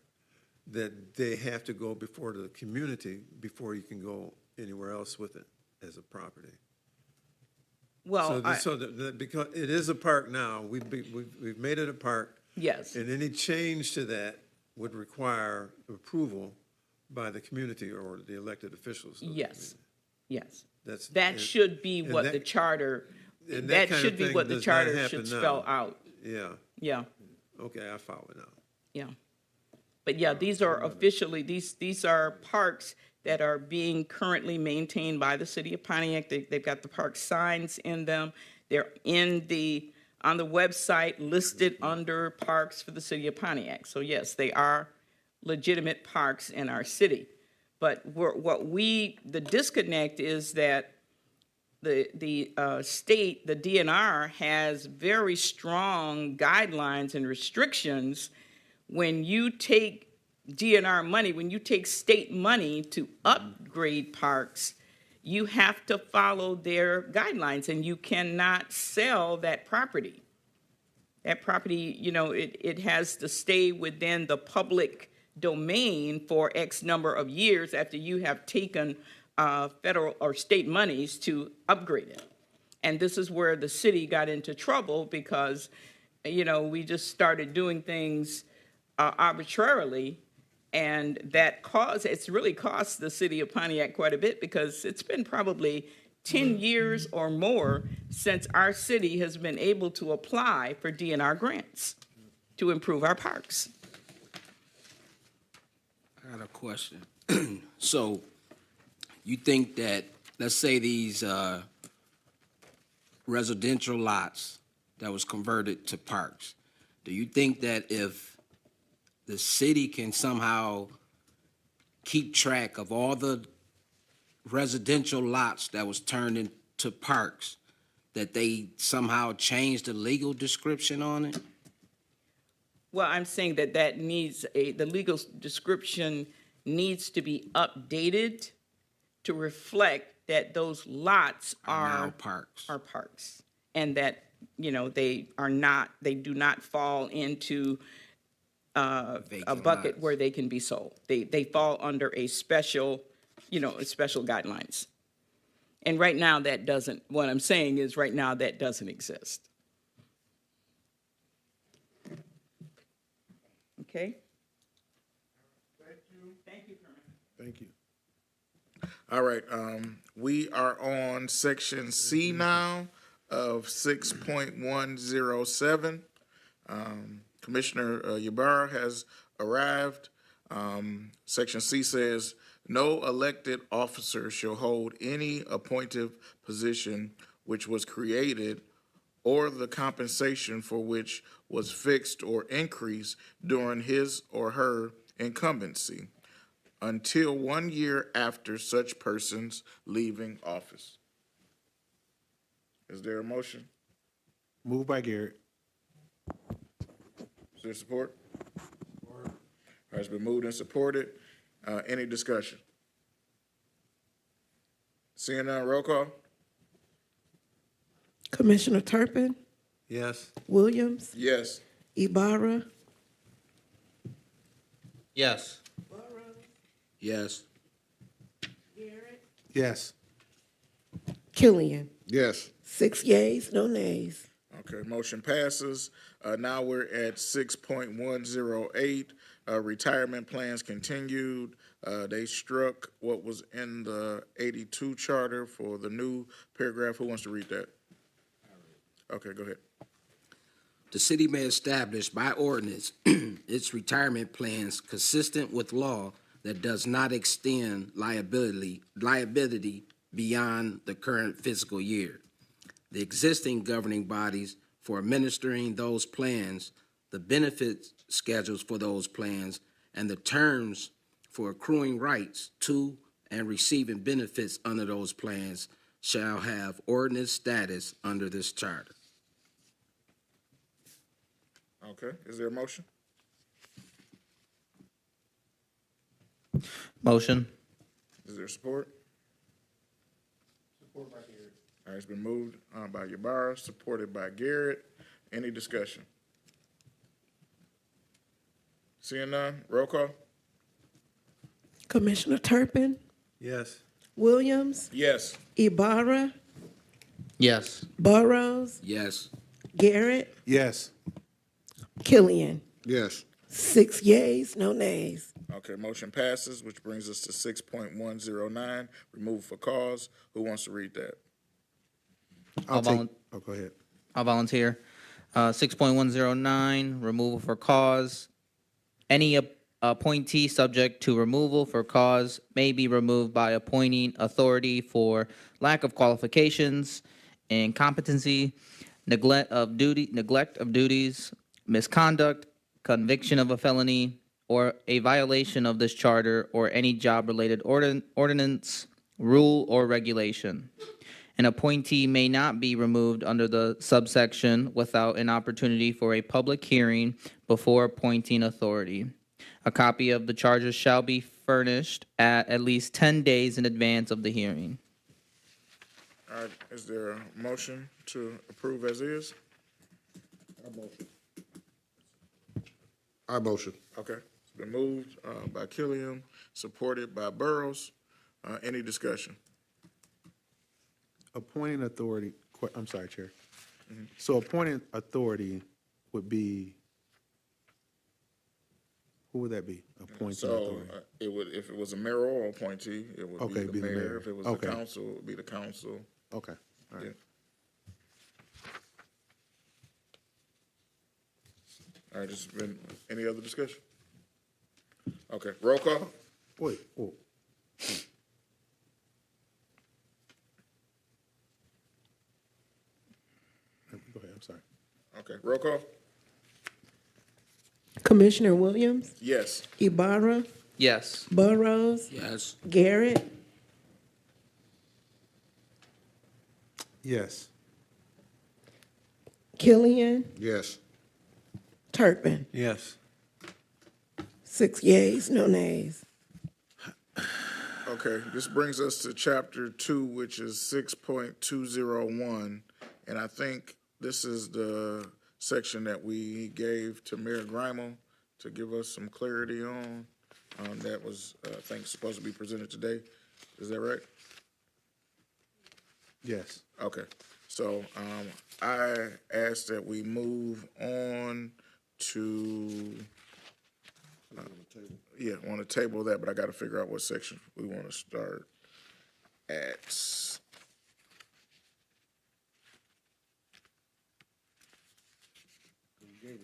Speaker 2: that they have to go before the community before you can go anywhere else with it as a property.
Speaker 7: Well,
Speaker 2: Because it is a park now, we've made it a park.
Speaker 7: yes,
Speaker 2: And any change to that would require approval by the community or the elected officials. of the
Speaker 7: yes, yes.
Speaker 2: community.
Speaker 7: That should be
Speaker 2: and
Speaker 7: what
Speaker 2: that-
Speaker 7: the charter,
Speaker 2: and
Speaker 7: that
Speaker 2: kind of
Speaker 7: should be
Speaker 2: thing
Speaker 7: what the
Speaker 2: does not
Speaker 7: charter
Speaker 2: happen
Speaker 7: should
Speaker 2: now.
Speaker 7: spell out.
Speaker 2: Yeah,
Speaker 7: Yeah,
Speaker 2: okay, I follow now.
Speaker 7: yeah. But yeah, these are officially, these are parks that are being currently maintained by the city of Pontiac. They've got the park signs in them. They're on the website listed under parks for the city of Pontiac. So yes, they are legitimate parks in our city. But the disconnect is that the state, the DNR, has very strong guidelines and restrictions. When you take DNR money, when you take state money to upgrade parks, you have to follow their guidelines, and you cannot sell that property. That property, it has to stay within the public domain for X number of years after you have taken federal or state monies to upgrade it. And this is where the city got into trouble because, we just started doing things arbitrarily, and it's really cost the city of Pontiac quite a bit because it's been probably 10 years or more since our city has been able to apply for DNR grants to improve our parks.
Speaker 6: I got a question. So you think that, let's say these residential lots that was converted to parks, do you think that if the city can somehow keep track of all the residential lots that was turned into parks, that they somehow change the legal description on it?
Speaker 7: Well, I'm saying that that needs the legal description needs to be updated to reflect that those lots
Speaker 6: Now
Speaker 7: are
Speaker 6: parks.
Speaker 7: parks, and that, they do not fall into a
Speaker 6: Vacant
Speaker 7: bucket
Speaker 6: lots.
Speaker 7: where they can be sold. They fall under a special, special guidelines. And right now, what I'm saying is right now that doesn't exist. Okay? Thank you, Kermit.
Speaker 5: Thank you.
Speaker 1: All right, we are on section C now of 6.107. Commissioner Ybarra has arrived. Section C says, no elected officer shall hold any appointed position which was created or the compensation for which was fixed or increased during his or her incumbency until 1 year after such person's leaving office. Is there a motion?
Speaker 5: Moved by Garrett.
Speaker 1: Is there support? All right, it's been moved and supported. Any discussion? Seeing none, roll call?
Speaker 4: Commissioner Turpin,
Speaker 2: Yes.
Speaker 4: Williams,
Speaker 1: Yes.
Speaker 4: Ibarra,
Speaker 8: Yes.
Speaker 6: Yes.
Speaker 5: Yes.
Speaker 4: Killian.
Speaker 3: Yes.
Speaker 4: 6 yeas, no nays.
Speaker 1: Okay, motion passes. Now we're at 6.108, retirement plans continued. They struck what was in the 82 charter for the new paragraph. Who wants to read that? Okay, go ahead.
Speaker 6: The city may establish by ordinance its retirement plans consistent with law that does not extend liability beyond the current fiscal year. The existing governing bodies for administering those plans, the benefit schedules for those plans, and the terms for accruing rights to and receiving benefits under those plans shall have ordinance status under this charter.
Speaker 1: Okay, is there a motion?
Speaker 8: Motion.
Speaker 1: Is there support? Support by Garrett. All right, it's been moved by Ybarra, supported by Garrett. Any discussion? Seeing none, roll call?
Speaker 4: Commissioner Turpin,
Speaker 2: Yes.
Speaker 4: Williams,
Speaker 1: Yes.
Speaker 4: Ibarra,
Speaker 8: Yes.
Speaker 4: Burrows,
Speaker 6: Yes.
Speaker 4: Garrett,
Speaker 5: Yes.
Speaker 4: Killian.
Speaker 3: Yes.
Speaker 4: 6 yeas, no nays.
Speaker 1: Okay, motion passes, which brings us to 6.109, removal for cause. Who wants to read that?
Speaker 8: I'll
Speaker 5: Go ahead.
Speaker 8: I'll volunteer. 6.109, removal for cause. Any appointee subject to removal for cause may be removed by appointing authority for lack of qualifications, incompetency, neglect of duties, misconduct, conviction of a felony, or a violation of this charter or any job-related ordinance, rule, or regulation. An appointee may not be removed under the subsection without an opportunity for a public hearing before appointing authority. A copy of the charges shall be furnished at least 10 days in advance of the hearing.
Speaker 1: All right, is there a motion to approve as is?
Speaker 3: I motion.
Speaker 1: Okay, it's been moved by Killian, supported by Burrows. Any discussion?
Speaker 5: Appointing authority, I'm sorry, Chair. So appointing authority would be, who would that be? Appointing
Speaker 1: So
Speaker 5: authority.
Speaker 1: it would, if it was a mayoral appointee, it would
Speaker 5: Okay,
Speaker 1: be the mayor. If it was the
Speaker 5: Okay.
Speaker 1: council, it would be the council.
Speaker 5: Okay, all right.
Speaker 1: Yeah. All right, just been, any other discussion? Okay, roll call?
Speaker 5: Wait, oh. Go ahead, I'm sorry.
Speaker 1: Okay, roll call?
Speaker 4: Commissioner Williams,
Speaker 1: Yes.
Speaker 4: Ibarra,
Speaker 8: Yes.
Speaker 4: Burrows,
Speaker 6: Yes.
Speaker 4: Garrett,
Speaker 5: Yes.
Speaker 4: Killian,
Speaker 3: Yes.
Speaker 4: Turpin.
Speaker 2: Yes.
Speaker 4: 6 yeas, no nays.
Speaker 1: Okay, this brings us to chapter 2, which is 6.201. And I think this is the section that we gave to Mayor Grimel to give us some clarity on. That was, I think, supposed to be presented today. Is that right?
Speaker 5: Yes.
Speaker 1: Okay, so I ask that we move on to, yeah, I want to table that, but I got to figure out what section we want to start at.
Speaker 3: You gave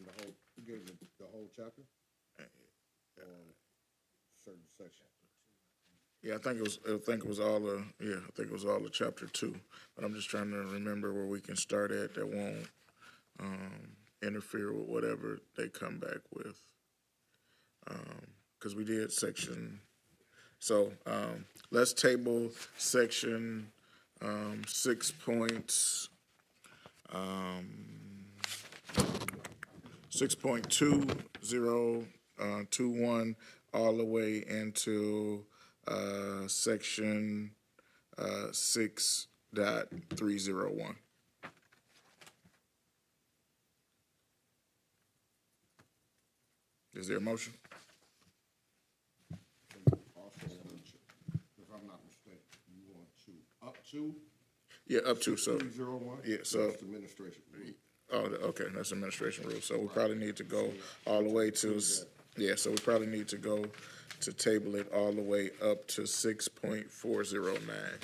Speaker 3: the whole chapter? Or certain section?
Speaker 1: Yeah, I think it was all of, yeah, I think it was all of chapter 2. But I'm just trying to remember where we can start at that won't interfere with whatever they come back with. Because we did section, so let's table section 6.2021 all the way into section 6.301. Is there a motion?
Speaker 3: Also, if I'm not mistaken, you want to up to
Speaker 1: Yeah, up to, so,
Speaker 3: 301?
Speaker 1: yeah, so-
Speaker 3: That's the administration.
Speaker 1: oh, okay, that's administration rule, so we probably need to go all the way to, yeah, so we probably need to go to table it all the way up to 6.409.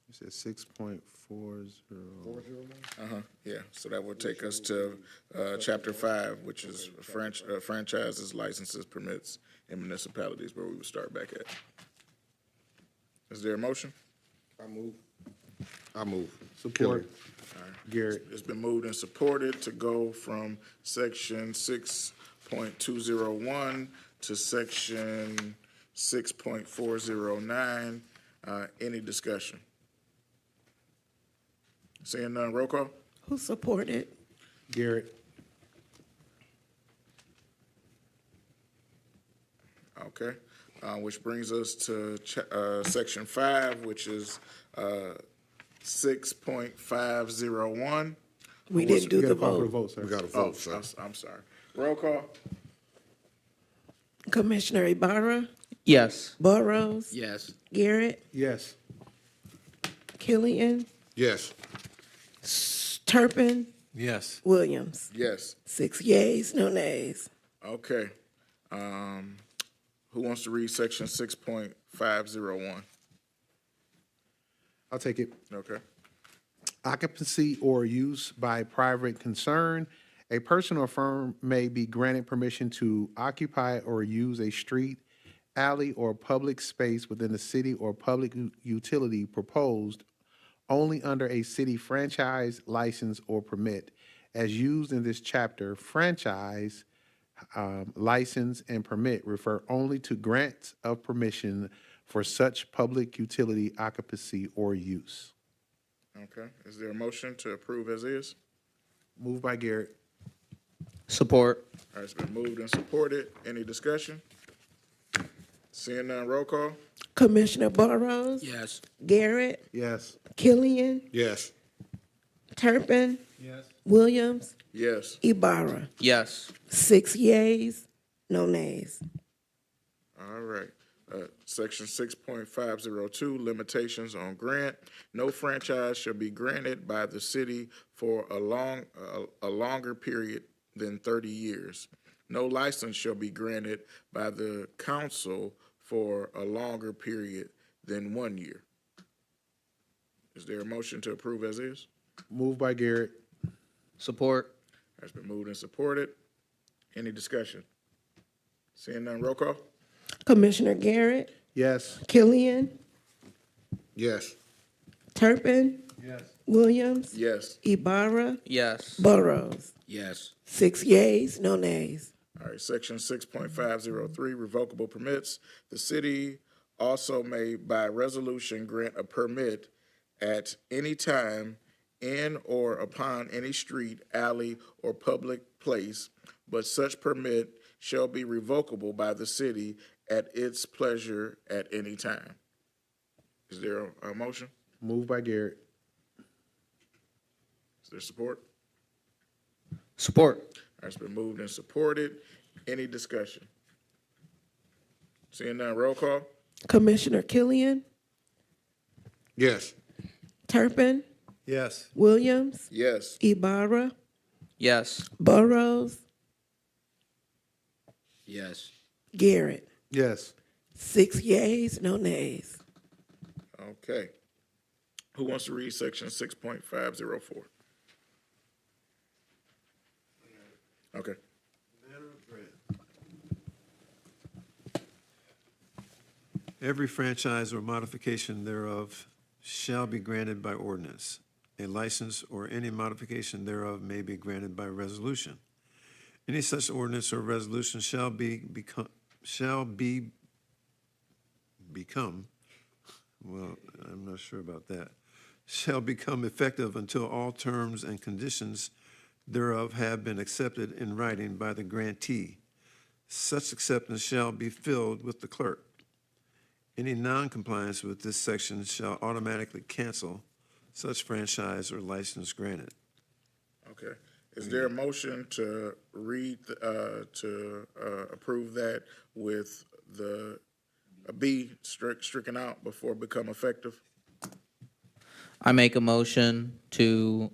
Speaker 5: You said 6.40.
Speaker 3: 409?
Speaker 1: Yeah, so that would take us to chapter 5, which is franchises, licenses, permits, and municipalities, where we would start back at. Is there a motion?
Speaker 3: I move.
Speaker 5: Support. Garrett.
Speaker 1: It's been moved and supported to go from section 6.201 to section 6.409. Any discussion? Seeing none, roll call?
Speaker 4: Who supported?
Speaker 5: Garrett.
Speaker 1: Okay, which brings us to section 5, which is 6.501.
Speaker 4: We didn't do
Speaker 5: You
Speaker 4: the
Speaker 5: gotta call for the
Speaker 4: vote.
Speaker 5: vote, sir.
Speaker 3: We got a
Speaker 1: Oh,
Speaker 3: vote, sir.
Speaker 1: I'm sorry. Roll call?
Speaker 4: Commissioner Ibarra,
Speaker 8: Yes.
Speaker 4: Burrows,
Speaker 6: Yes.
Speaker 4: Garrett,
Speaker 5: Yes.
Speaker 4: Killian,
Speaker 3: Yes.
Speaker 4: Turpin,
Speaker 2: Yes.
Speaker 4: Williams.
Speaker 1: Yes.
Speaker 4: 6 yeas, no nays.
Speaker 1: Okay. Who wants to read section 6.501?
Speaker 5: I'll take it.
Speaker 1: Okay.
Speaker 5: Occupancy or use by private concern. A person or firm may be granted permission to occupy or use a street, alley, or public space within the city or public utility proposed only under a city franchise, license, or permit. As used in this chapter, franchise, license, and permit refer only to grants of permission for such public utility occupancy or use.
Speaker 1: Okay. Is there a motion to approve as is?
Speaker 5: Moved by Garrett.
Speaker 8: Support.
Speaker 1: All right, it's been moved and supported. Any discussion? Seeing none, roll call?
Speaker 4: Commissioner Burrows,
Speaker 6: Yes.
Speaker 4: Garrett,
Speaker 5: Yes.
Speaker 4: Killian,
Speaker 3: Yes.
Speaker 4: Turpin,
Speaker 2: Yes.
Speaker 4: Williams,
Speaker 1: Yes.
Speaker 4: Ibarra.
Speaker 8: Yes.
Speaker 4: 6 yeas, no nays.
Speaker 1: All right. Section 6.502, limitations on grant. No franchise shall be granted by the city for a longer period than 30 years. No license shall be granted by the council for a longer period than 1 year. Is there a motion to approve as is?
Speaker 5: Moved by Garrett.
Speaker 8: Support.
Speaker 1: That's been moved and supported. Any discussion? Seeing none, roll call?
Speaker 4: Commissioner Garrett,
Speaker 5: Yes.
Speaker 4: Killian,
Speaker 3: Yes.
Speaker 4: Turpin,
Speaker 2: Yes.
Speaker 4: Williams,
Speaker 1: Yes.
Speaker 4: Ibarra,
Speaker 8: Yes.
Speaker 4: Burrows.
Speaker 6: Yes.
Speaker 4: 6 yeas, no nays.
Speaker 1: All right, section 6.503, revocable permits. The city also may by resolution grant a permit at any time in or upon any street, alley, or public place, but such permit shall be revocable by the city at its pleasure at any time. Is there a motion?
Speaker 5: Moved by Garrett.
Speaker 1: Is there support?
Speaker 8: Support.
Speaker 1: All right, it's been moved and supported. Any discussion? Seeing none, roll call?
Speaker 4: Commissioner Killian,
Speaker 3: Yes.
Speaker 4: Turpin,
Speaker 2: Yes.
Speaker 4: Williams,
Speaker 1: Yes.
Speaker 4: Ibarra,
Speaker 8: Yes.
Speaker 4: Burrows,
Speaker 6: Yes.
Speaker 4: Garrett.
Speaker 5: Yes.
Speaker 4: 6 yeas, no nays.
Speaker 1: Okay. Who wants to read section 6.504? Okay.
Speaker 2: Every franchise or modification thereof shall be granted by ordinance. A license or any modification thereof may be granted by resolution. Any such ordinance or resolution shall become, well, I'm not sure about that, shall become effective until all terms and conditions thereof have been accepted in writing by the grantee. Such acceptance shall be filled with the clerk. Any noncompliance with this section shall automatically cancel such franchise or license granted.
Speaker 1: Okay. Is there a motion to read, approve that with the B stricken out before become effective?
Speaker 8: I make a motion to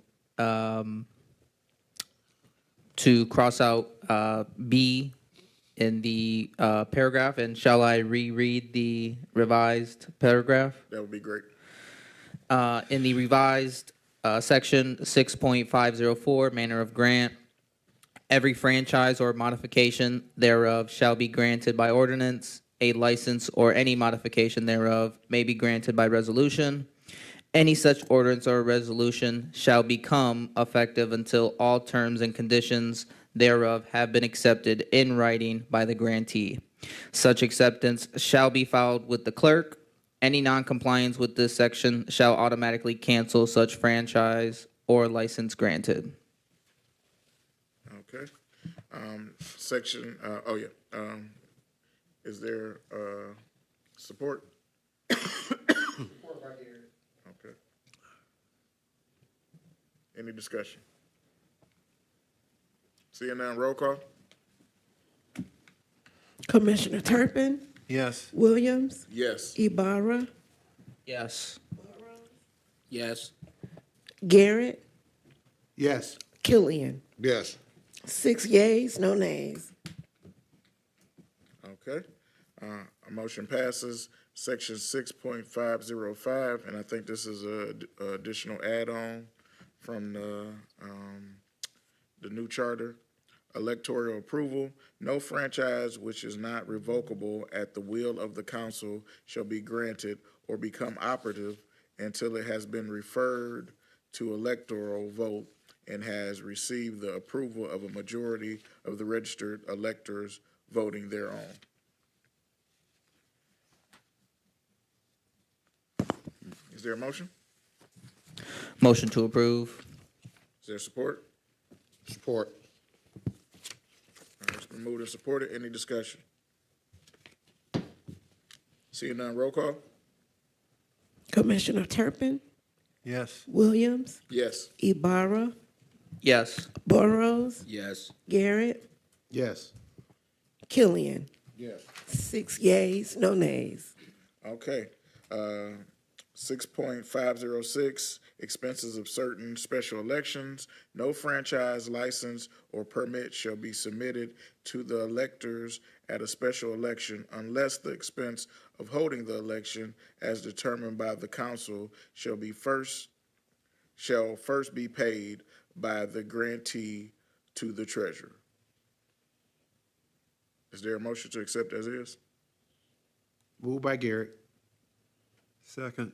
Speaker 8: cross out B in the paragraph, and shall I reread the revised paragraph?
Speaker 1: That would be great.
Speaker 8: In the revised section 6.504, manner of grant, every franchise or modification thereof shall be granted by ordinance. A license or any modification thereof may be granted by resolution. Any such ordinance or resolution shall become effective until all terms and conditions thereof have been accepted in writing by the grantee. Such acceptance shall be filed with the clerk. Any noncompliance with this section shall automatically cancel such franchise or license granted.
Speaker 1: Okay. Is there support? Okay. Any discussion? Seeing none, roll call?
Speaker 4: Commissioner Turpin,
Speaker 2: Yes.
Speaker 4: Williams,
Speaker 1: Yes.
Speaker 4: Ibarra,
Speaker 8: Yes.
Speaker 6: Yes.
Speaker 4: Garrett,
Speaker 5: Yes.
Speaker 4: Killian.
Speaker 3: Yes.
Speaker 4: 6 yeas, no nays.
Speaker 1: Okay. A motion passes. Section 6.505, and I think this is a additional add-on from the new charter. Electoral approval. No franchise which is not revocable at the will of the council shall be granted or become operative until it has been referred to electoral vote and has received the approval of a majority of the registered electors voting thereon. Is there a motion?
Speaker 8: Motion to approve.
Speaker 1: Is there support?
Speaker 3: Support.
Speaker 1: All right, it's been moved and supported. Any discussion? Seeing none, roll call?
Speaker 4: Commissioner Turpin,
Speaker 2: Yes.
Speaker 4: Williams,
Speaker 1: Yes.
Speaker 4: Ibarra,
Speaker 8: Yes.
Speaker 4: Burrows,
Speaker 6: Yes.
Speaker 4: Garrett,
Speaker 5: Yes.
Speaker 4: Killian.
Speaker 3: Yes.
Speaker 4: 6 yeas, no nays.
Speaker 1: Okay. 6.506, expenses of certain special elections. No franchise license or permit shall be submitted to the electors at a special election unless the expense of holding the election as determined by the council shall first be paid by the grantee to the treasurer. Is there a motion to accept as is?
Speaker 5: Moved by Garrett.
Speaker 2: Second.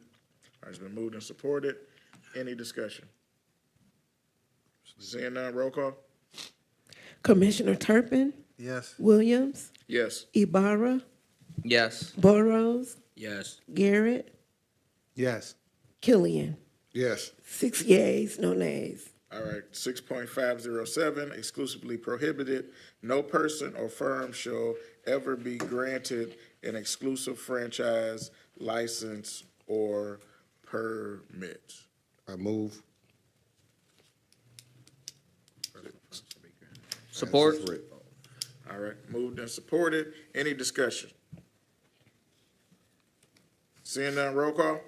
Speaker 1: All right, it's been moved and supported. Any discussion? Seeing none, roll call?
Speaker 4: Commissioner Turpin,
Speaker 2: Yes.
Speaker 4: Williams,
Speaker 1: Yes.
Speaker 4: Ibarra,
Speaker 8: Yes.
Speaker 4: Burrows,
Speaker 6: Yes.
Speaker 4: Garrett,
Speaker 5: Yes.
Speaker 4: Killian.
Speaker 3: Yes.
Speaker 4: 6 yeas, no nays.
Speaker 1: All right, 6.507, exclusively prohibited. No person or firm shall ever be granted an exclusive franchise, license, or permit.
Speaker 3: I move.
Speaker 8: Support.
Speaker 3: As it's written.
Speaker 1: All right, moved and supported. Any discussion? Seeing none, roll call?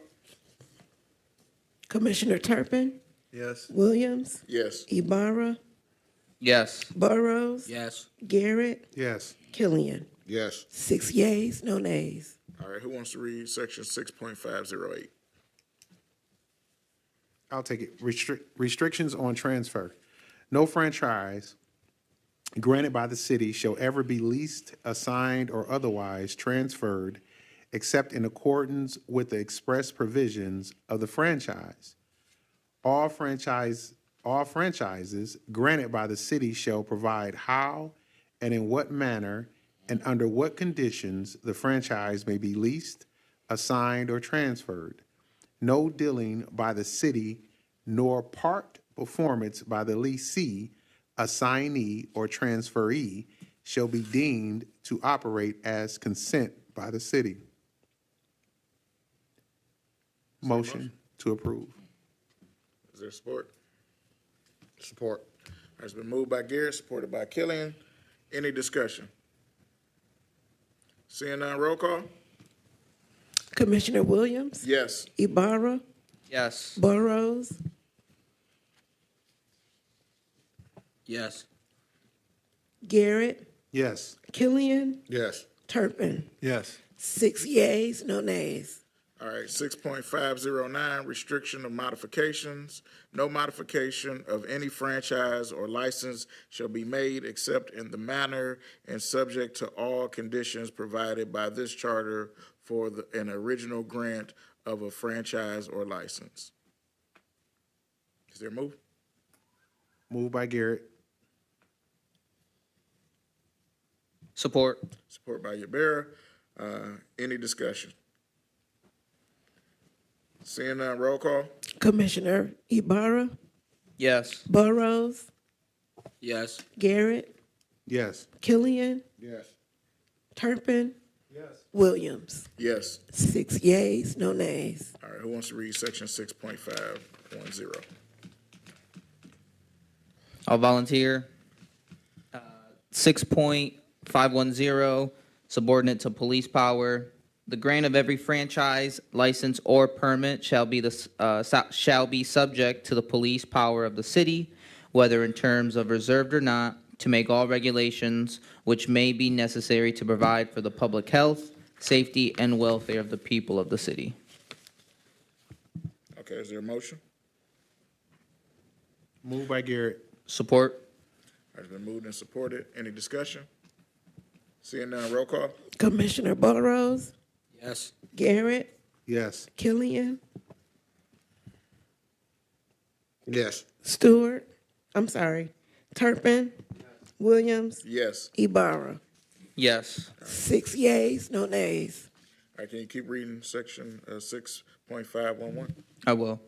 Speaker 4: Commissioner Turpin,
Speaker 2: Yes.
Speaker 4: Williams,
Speaker 1: Yes.
Speaker 4: Ibarra,
Speaker 8: Yes.
Speaker 4: Burrows,
Speaker 6: Yes.
Speaker 4: Garrett,
Speaker 5: Yes.
Speaker 4: Killian.
Speaker 3: Yes.
Speaker 4: 6 yeas, no nays.
Speaker 1: All right, who wants to read section 6.508?
Speaker 5: I'll take it. Restrictions on transfer. No franchise granted by the city shall ever be leased, assigned, or otherwise transferred except in accordance with the express provisions of the franchise. All franchises granted by the city shall provide how and in what manner and under what conditions the franchise may be leased, assigned, or transferred. No dealing by the city nor part performance by the lessee, assignee, or transferee shall be deemed to operate as consent by the city. Motion to approve.
Speaker 1: Is there support?
Speaker 3: Support.
Speaker 1: It's been moved by Garrett, supported by Killian. Any discussion? Seeing none, roll call?
Speaker 4: Commissioner Williams,
Speaker 1: Yes.
Speaker 4: Ibarra,
Speaker 8: Yes.
Speaker 4: Burrows,
Speaker 6: Yes.
Speaker 4: Garrett,
Speaker 5: Yes.
Speaker 4: Killian,
Speaker 3: Yes.
Speaker 4: Turpin.
Speaker 2: Yes.
Speaker 4: 6 yeas, no nays.
Speaker 1: All right, 6.509, restriction of modifications. No modification of any franchise or license shall be made except in the manner and subject to all conditions provided by this charter for an original grant of a franchise or license. Is there a move?
Speaker 5: Moved by Garrett.
Speaker 8: Support.
Speaker 1: Support by Yabara. Any discussion? Seeing none, roll call?
Speaker 4: Commissioner Ibarra,
Speaker 8: Yes.
Speaker 4: Burrows,
Speaker 6: Yes.
Speaker 4: Garrett,
Speaker 5: Yes.
Speaker 4: Killian,
Speaker 3: Yes.
Speaker 4: Turpin. Williams.
Speaker 1: Yes.
Speaker 4: 6 yeas, no nays.
Speaker 1: All right, who wants to read section 6.510?
Speaker 8: I'll volunteer. 6.510, subordinate to police power. The grant of every franchise, license, or permit shall be subject to the police power of the city, whether in terms of reserved or not, to make all regulations which may be necessary to provide for the public health, safety, and welfare of the people of the city.
Speaker 1: Okay, is there a motion?
Speaker 5: Moved by Garrett.
Speaker 8: Support.
Speaker 1: All right, it's been moved and supported. Any discussion? Seeing none, roll call?
Speaker 4: Commissioner Burrows,
Speaker 6: Yes.
Speaker 4: Garrett,
Speaker 5: Yes.
Speaker 4: Killian,
Speaker 3: Yes.
Speaker 4: Turpin, Williams,
Speaker 1: Yes.
Speaker 4: Ibarra.
Speaker 8: Yes.
Speaker 4: 6 yeas, no nays.
Speaker 1: All right, can you keep reading section 6.511?
Speaker 8: I will.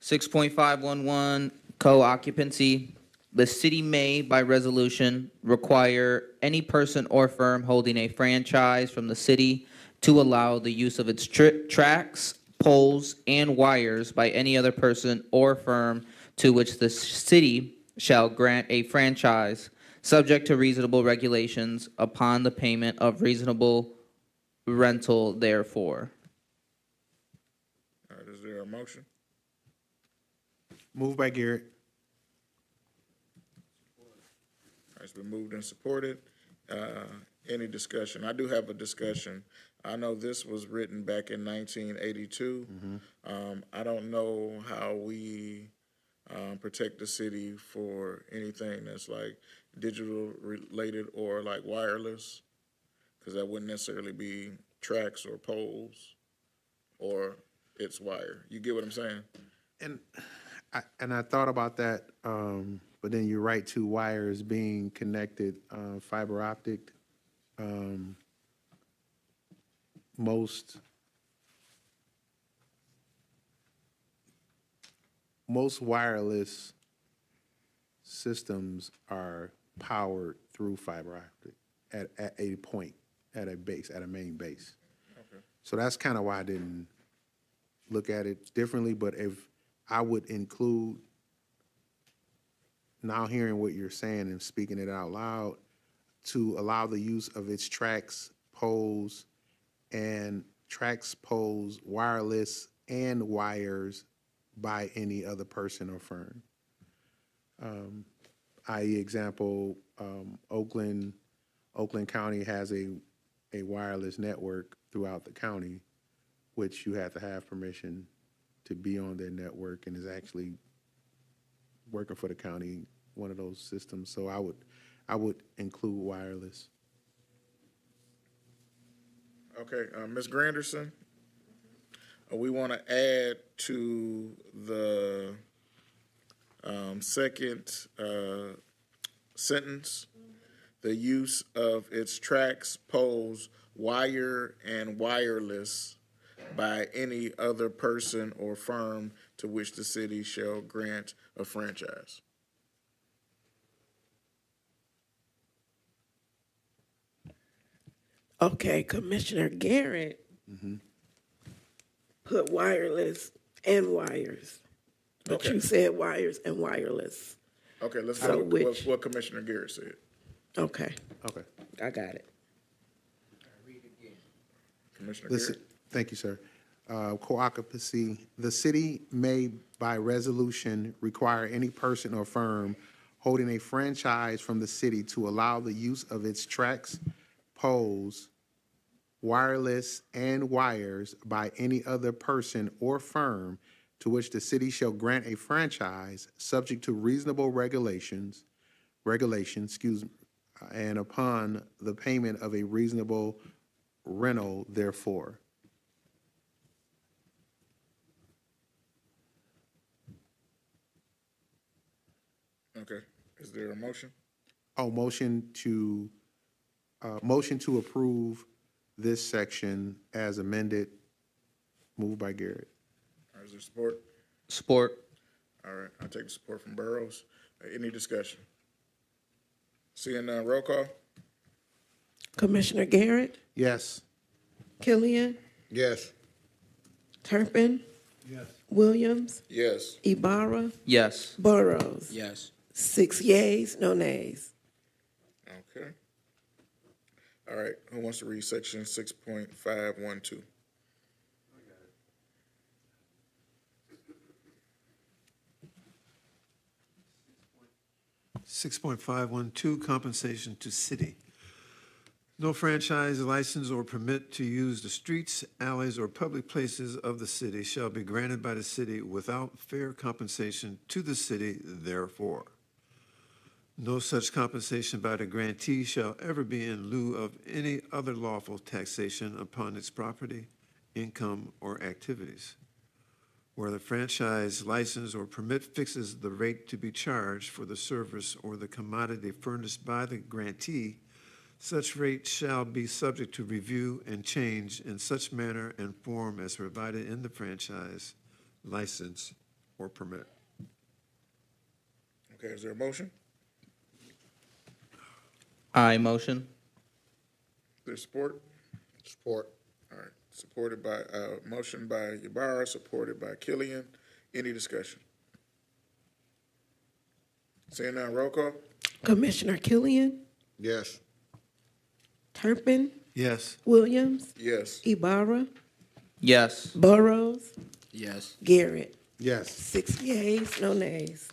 Speaker 8: 6.511, co-occupancy. The city may, by resolution, require any person or firm holding a franchise from the city to allow the use of its tracks, poles, and wires by any other person or firm to which the city shall grant a franchise, subject to reasonable regulations upon the payment of reasonable rental therefore.
Speaker 1: All right, is there a motion?
Speaker 5: Moved by Garrett.
Speaker 1: All right, it's been moved and supported. Any discussion? I do have a discussion. I know this was written back in 1982. I don't know how we protect the city for anything that's like digital related or like wireless, because that wouldn't necessarily be tracks or poles, or it's wire. You get what I'm saying?
Speaker 5: And I thought about that, but then you're right, too, wires being connected, fiber optic. most wireless systems are powered through fiber optic at a point, at a base, at a main base. So that's kind of why I didn't look at it differently, but if I would include, now hearing what you're saying and speaking it out loud, to allow the use of its tracks, poles, wireless and wires by any other person or firm. I.e. example, Oakland County has a wireless network throughout the county, which you have to have permission to be on their network, and is actually working for the county, one of those systems. So I would include wireless.
Speaker 1: Okay, Ms. Granderson, we want to add to the second sentence, the use of its tracks, poles, wire, and wireless by any other person or firm to which the city shall grant a franchise.
Speaker 4: Okay, Commissioner Garrett put wireless and wires, but
Speaker 1: Okay.
Speaker 4: you said wires and wireless.
Speaker 1: Okay, let's
Speaker 4: So
Speaker 1: go with
Speaker 4: which-
Speaker 1: what Commissioner Garrett said.
Speaker 4: Okay,
Speaker 5: Okay.
Speaker 4: I got it.
Speaker 1: Commissioner
Speaker 5: Listen,
Speaker 1: Garrett.
Speaker 5: thank you, sir. Co-occupancy, the city may by resolution require any person or firm holding a franchise from the city to allow the use of its tracks, poles, wireless, and wires by any other person or firm to which the city shall grant a franchise, subject to reasonable regulations, and upon the payment of a reasonable rental therefore.
Speaker 1: Okay, is there a motion?
Speaker 5: Oh, motion to approve this section as amended, moved by Garrett.
Speaker 1: All right, is there support?
Speaker 8: Support.
Speaker 1: All right, I'll take the support from Burrows. Any discussion? Seeing none, roll call?
Speaker 4: Commissioner Garrett,
Speaker 5: Yes.
Speaker 4: Killian,
Speaker 3: Yes.
Speaker 4: Turpin. Yes. Williams,
Speaker 1: Yes.
Speaker 4: Ibarra,
Speaker 8: Yes.
Speaker 4: Burrows.
Speaker 6: Yes.
Speaker 4: 6 yeas, no nays.
Speaker 1: Okay. All right, who wants to read section 6.512?
Speaker 2: 6.512, compensation to city. No franchise, license, or permit to use the streets, alleys, or public places of the city shall be granted by the city without fair compensation to the city therefore. No such compensation by the grantee shall ever be in lieu of any other lawful taxation upon its property, income, or activities. Where the franchise, license, or permit fixes the rate to be charged for the service or the commodity furnished by the grantee, such rate shall be subject to review and change in such manner and form as provided in the franchise, license, or permit.
Speaker 1: Okay, is there a motion?
Speaker 8: I motion.
Speaker 1: There's support?
Speaker 3: Support.
Speaker 1: All right, supported by, motion by Ibarra, supported by Killian. Any discussion? Seeing none, roll call?
Speaker 4: Commissioner Killian,
Speaker 3: Yes.
Speaker 4: Turpin,
Speaker 2: Yes.
Speaker 4: Williams,
Speaker 1: Yes.
Speaker 4: Ibarra,
Speaker 8: Yes.
Speaker 4: Burrows,
Speaker 6: Yes.
Speaker 4: Garrett.
Speaker 5: Yes.
Speaker 4: 6 yeas, no nays.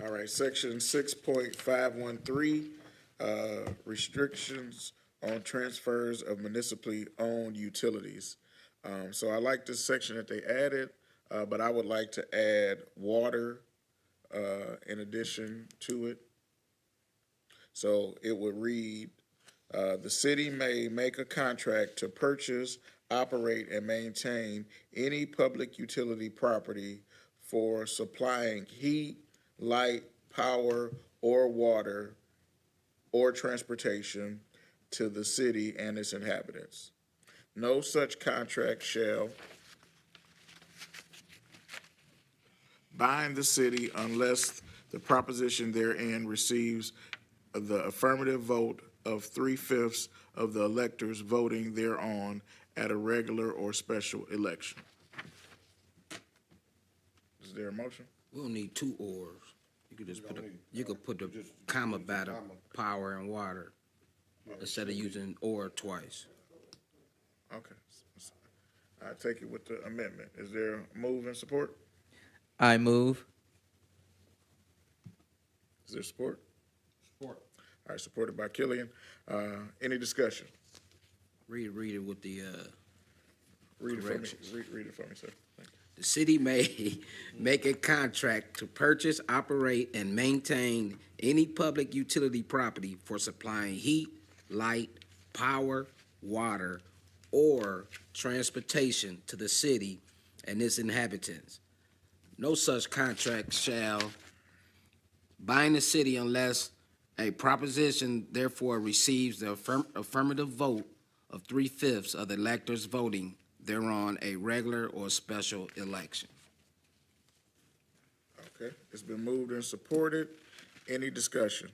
Speaker 1: All right, section 6.513, restrictions on transfers of municipally owned utilities. So I like this section that they added, but I would like to add water in addition to it. So it would read, the city may make a contract to purchase, operate, and maintain any public utility property for supplying heat, light, power, or water, or transportation to the city and its inhabitants. no such contract shall bind the city unless the proposition therein receives the affirmative vote of 3/5 of the electors voting thereon at a regular or special election. Is there a motion?
Speaker 6: We don't need two ors. You could just put the comma batter, power and water, instead of using or twice.
Speaker 1: Okay. I take it with the amendment. Is there a move and support?
Speaker 8: I move.
Speaker 1: Is there support? Support. All right, supported by Killian. Any discussion?
Speaker 6: Read it with the,
Speaker 1: Read it for me.
Speaker 6: Corrections.
Speaker 1: Read it for me, sir. Thank you.
Speaker 6: the city may make a contract to purchase, operate, and maintain any public utility property for supplying heat, light, power, water, or transportation to the city and its inhabitants. No such contract shall bind the city unless a proposition therefore receives the affirmative vote of 3/5 of the electors voting thereon a regular or special election.
Speaker 1: Okay, it's been moved and supported. Any discussion?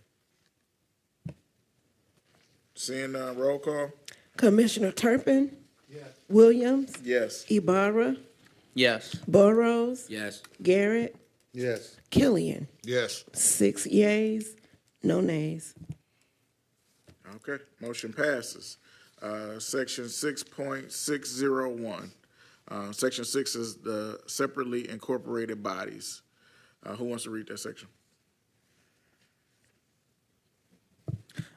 Speaker 1: Seeing none, roll call?
Speaker 4: Commissioner Turpin? Williams?
Speaker 1: Yes.
Speaker 4: Ibarra?
Speaker 8: Yes.
Speaker 4: Burrows?
Speaker 6: Yes.
Speaker 4: Garrett?
Speaker 3: Yes.
Speaker 4: Killian?
Speaker 3: Yes.
Speaker 4: 6 yeas, no nays.
Speaker 1: Okay, motion passes. Section 6.601. Section 6 is the separately incorporated bodies. Who wants to read that section?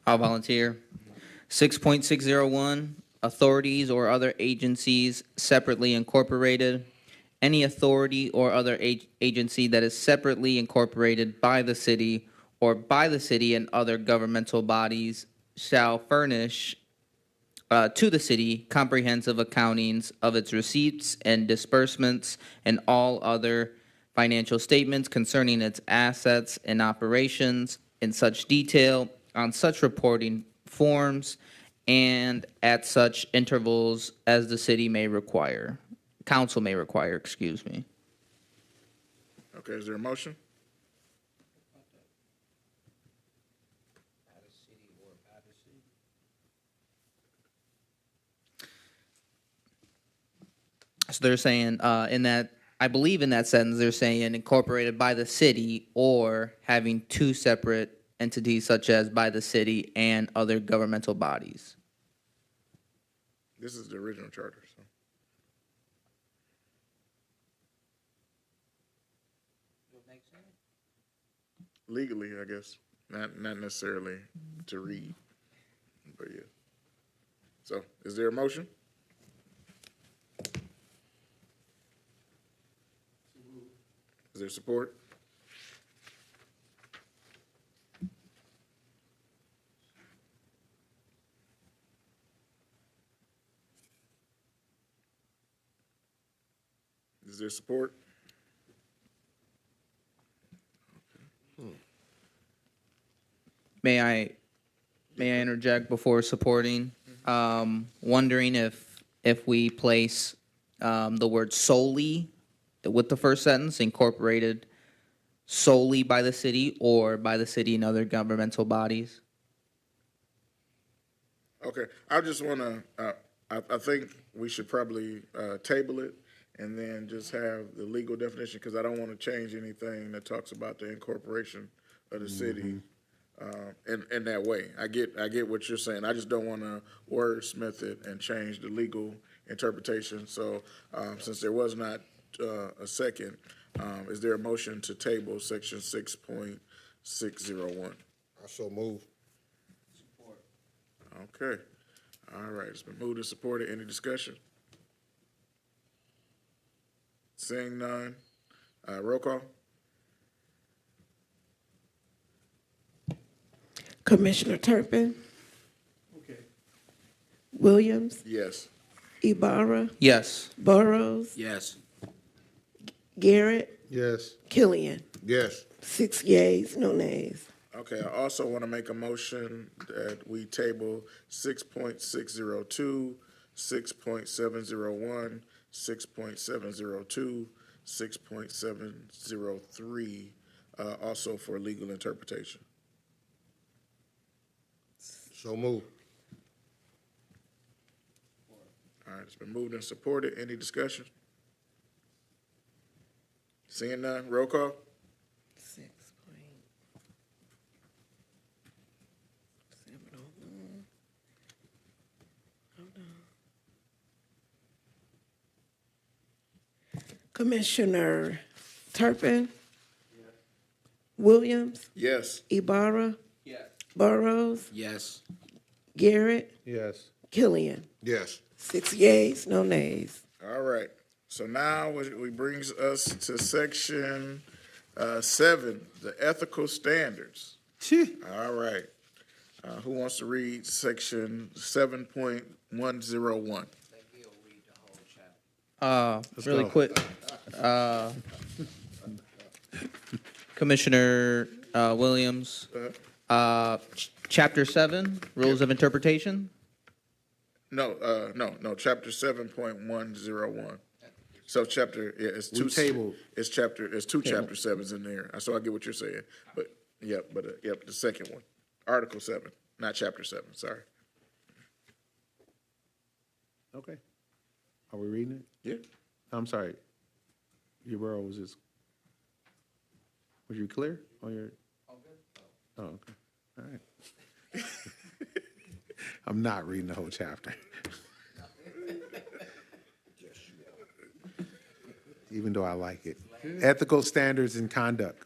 Speaker 8: I'll volunteer. 6.601, authorities or other agencies separately incorporated. Any authority or other agency that is separately incorporated by the city or by the city and other governmental bodies shall furnish to the city comprehensive accountings of its receipts and disbursements and all other financial statements concerning its assets and operations in such detail on such reporting forms and at such intervals as the city may require. Council may require, excuse me.
Speaker 1: Okay, is there a motion?
Speaker 8: So they're saying in that, I believe in that sentence, they're saying incorporated by the city or having two separate entities such as by the city and other governmental bodies.
Speaker 1: This is the original charter, so. Legally, I guess, not necessarily to read, but yeah. So, is there a motion? Is there support? Is there support?
Speaker 8: May I interject before supporting? Wondering if we place the word solely with the first sentence, incorporated solely by the city or by the city and other governmental bodies.
Speaker 1: Okay, I just want to, I think we should probably table it and then just have the legal definition, because I don't want to change anything that talks about the incorporation of the city in that way. I get what you're saying. I just don't want to wordsmith it and change the legal interpretation. So since there was not a second, is there a motion to table section 6.601?
Speaker 3: I so move.
Speaker 1: Okay. All right, it's been moved and supported. Any discussion? Seeing none, roll call?
Speaker 4: Commissioner Turpin? Williams?
Speaker 1: Yes.
Speaker 4: Ibarra?
Speaker 8: Yes.
Speaker 4: Burrows?
Speaker 6: Yes.
Speaker 4: Garrett?
Speaker 3: Yes.
Speaker 4: Killian?
Speaker 3: Yes.
Speaker 4: 6 yeas, no nays.
Speaker 1: Okay, I also want to make a motion that we table 6.602, 6.701, 6.702, 6.703, also for legal interpretation.
Speaker 3: So move.
Speaker 1: All right, it's been moved and supported. Any discussion? Seeing none, roll call.
Speaker 4: 6.701. Hold on. Commissioner Turpin? Williams?
Speaker 1: Yes.
Speaker 4: Ibarra? Burrows?
Speaker 6: Yes.
Speaker 4: Garrett?
Speaker 5: Yes.
Speaker 4: Killian?
Speaker 3: Yes.
Speaker 4: 6 yeas, no nays.
Speaker 1: All right. So now we brings us to section 7, the ethical standards. All right. Who wants to read section 7.101?
Speaker 8: Really
Speaker 5: go.
Speaker 8: quick. Commissioner Williams, Chapter 7, Rules of Interpretation.
Speaker 1: No, chapter 7.101. So chapter, yeah, it's two.
Speaker 5: tabled.
Speaker 1: It's two chapter 7s in there. So I get what you're saying, but, the second one. Article 7, not chapter 7, sorry.
Speaker 5: Okay. Are we reading it?
Speaker 1: Yeah.
Speaker 5: I'm sorry. Your borough was just, was you clear on your? Oh, okay. All right. I'm not reading the whole chapter. Even though I like it. Ethical standards and conduct.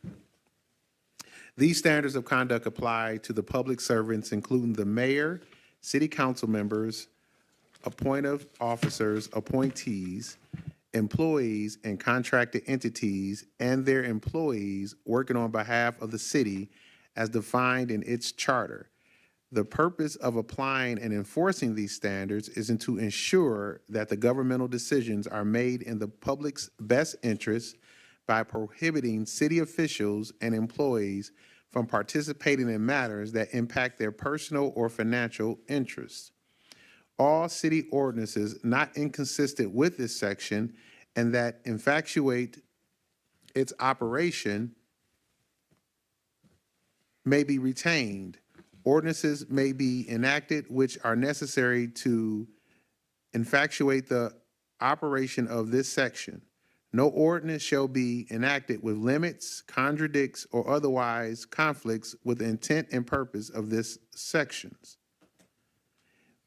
Speaker 5: These standards of conduct apply to the public servants, including the mayor, city council members, appointive officers, appointees, employees, and contracted entities, and their employees working on behalf of the city as defined in its charter. The purpose of applying and enforcing these standards is to ensure that the governmental decisions are made in the public's best interest by prohibiting city officials and employees from participating in matters that impact their personal or financial interests. All city ordinances not inconsistent with this section and that infatuate its operation may be retained. Ordinances may be enacted which are necessary to infatuate the operation of this section. No ordinance shall be enacted with limits, contradicts, or otherwise conflicts with the intent and purpose of this sections.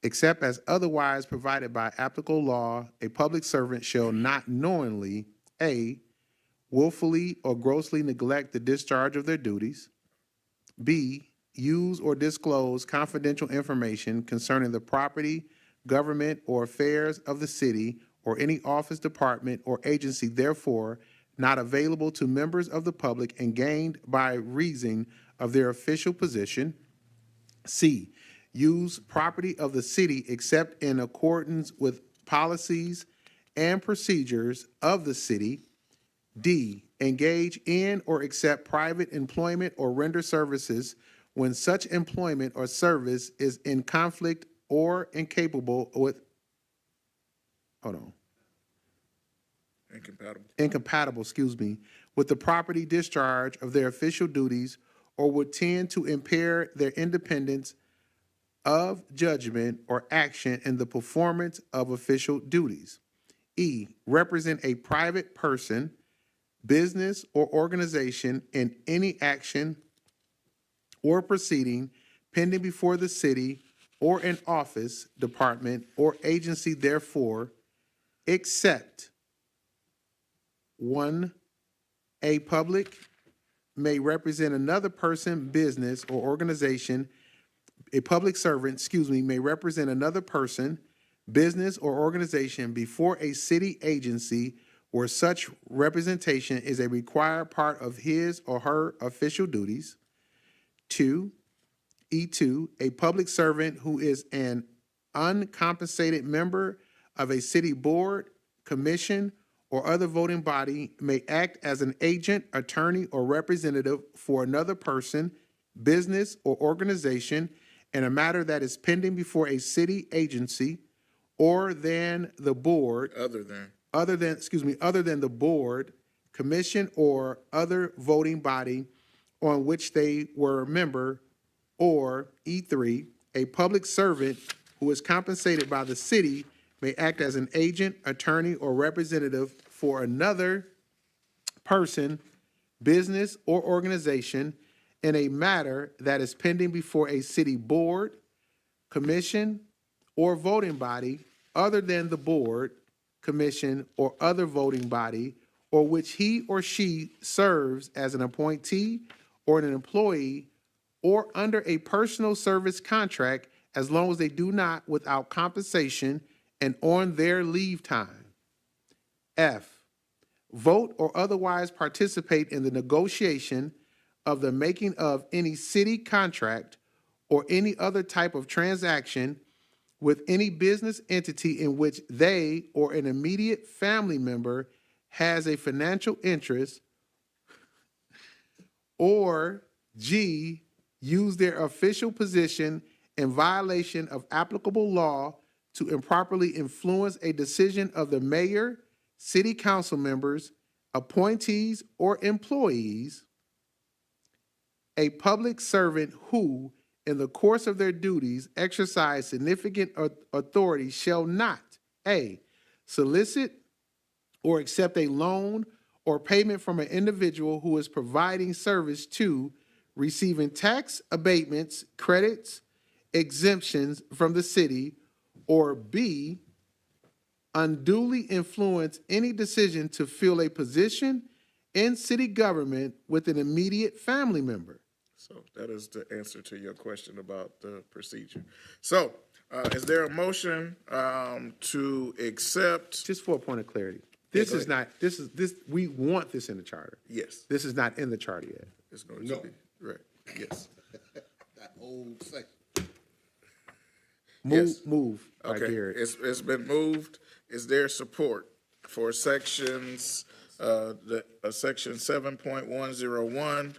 Speaker 5: Except as otherwise provided by applicable law, a public servant shall not knowingly, A, willfully or grossly neglect the discharge of their duties, B, use or disclose confidential information concerning the property, government, or affairs of the city or any office, department, or agency therefore not available to members of the public and gained by reason of their official position. C, use property of the city except in accordance with policies and procedures of the city. D, engage in or accept private employment or render services when such employment or service is in conflict or incapable with, incompatible, with the property discharge of their official duties or would tend to impair their independence of judgment or action in the performance of official duties. E, represent a private person, business, or organization in any action or proceeding pending before the city or an office, department, or agency therefore, except 1, a public may represent another person, business, or organization. A public servant, may represent another person, business, or organization before a city agency where such representation is a required part of his or her official duties. 2, E2, a public servant who is an uncompensated member of a city board, commission, or other voting body may act as an agent, attorney, or representative for another person, business, or organization in a matter that is pending before a city agency or than the board,
Speaker 1: Other than.
Speaker 5: other than the board, commission, or other voting body on which they were a member, or E3, a public servant who is compensated by the city may act as an agent, attorney, or representative for another person, business, or organization in a matter that is pending before a city board, commission, or voting body other than the board, commission, or other voting body, or which he or she serves as an appointee or an employee, or under a personal service contract, as long as they do not without compensation and on their leave time. F, vote or otherwise participate in the negotiation of the making of any city contract or any other type of transaction with any business entity in which they or an immediate family member has a financial interest, or G, use their official position in violation of applicable law to improperly influence a decision of the mayor, city council members, appointees, or employees, a public servant who, in the course of their duties, exercise significant authority shall not, A, solicit or accept a loan or payment from an individual who is providing service to, receiving tax abatements, credits, exemptions from the city, or B, unduly influence any decision to fill a position in city government with an immediate family member.
Speaker 1: So that is the answer to your question about the procedure. So, is there a motion to accept?
Speaker 5: Just for a point of clarity, we want this in the charter.
Speaker 1: Yes,
Speaker 5: This is not in the charter yet.
Speaker 1: it's going to be, right, yes.
Speaker 3: That old section.
Speaker 1: Yes.
Speaker 5: Move by
Speaker 1: Okay,
Speaker 5: Garrett.
Speaker 1: it's been moved. Is there support for sections, section 7.101,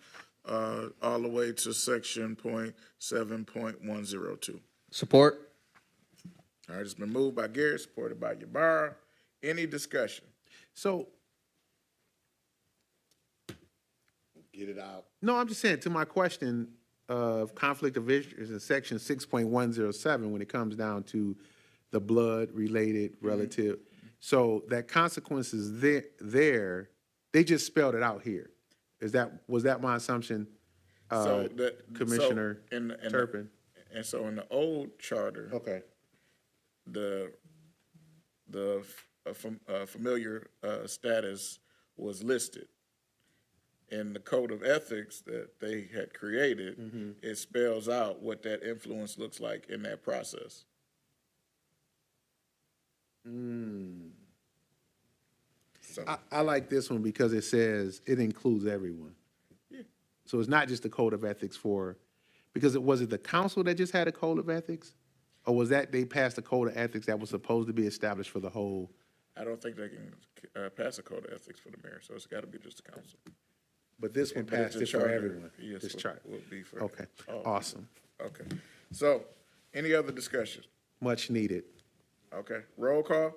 Speaker 1: all the way to section 7.102?
Speaker 8: Support.
Speaker 1: All right, it's been moved by Garrett, supported by Ybarra. Any discussion?
Speaker 5: So,
Speaker 3: Get it out.
Speaker 5: no, I'm just saying, to my question of conflict of interest in section 6.107, when it comes down to the blood-related relative, so that consequences there, they just spelled it out here. Was that my assumption, Commissioner Turpin?
Speaker 1: And so in the old charter,
Speaker 5: Okay.
Speaker 1: the familiar status was listed. In the code of ethics that they had created, it spells out what that influence looks like in that process. So,
Speaker 5: I like this one because it says it includes everyone.
Speaker 1: Yeah.
Speaker 5: So it's not just the code of ethics because was it the council that just had a code of ethics? Or was that they passed a code of ethics that was supposed to be established for the whole?
Speaker 1: I don't think they can pass a code of ethics for the mayor, so it's got to be just the council.
Speaker 5: But this one
Speaker 1: But
Speaker 5: passed
Speaker 1: the
Speaker 5: it for
Speaker 1: charter,
Speaker 5: everyone.
Speaker 1: Yes,
Speaker 5: This chart.
Speaker 1: will be for.
Speaker 5: Okay,
Speaker 1: all.
Speaker 5: awesome.
Speaker 1: Okay, so any other discussion?
Speaker 5: Much needed.
Speaker 1: Okay, roll call.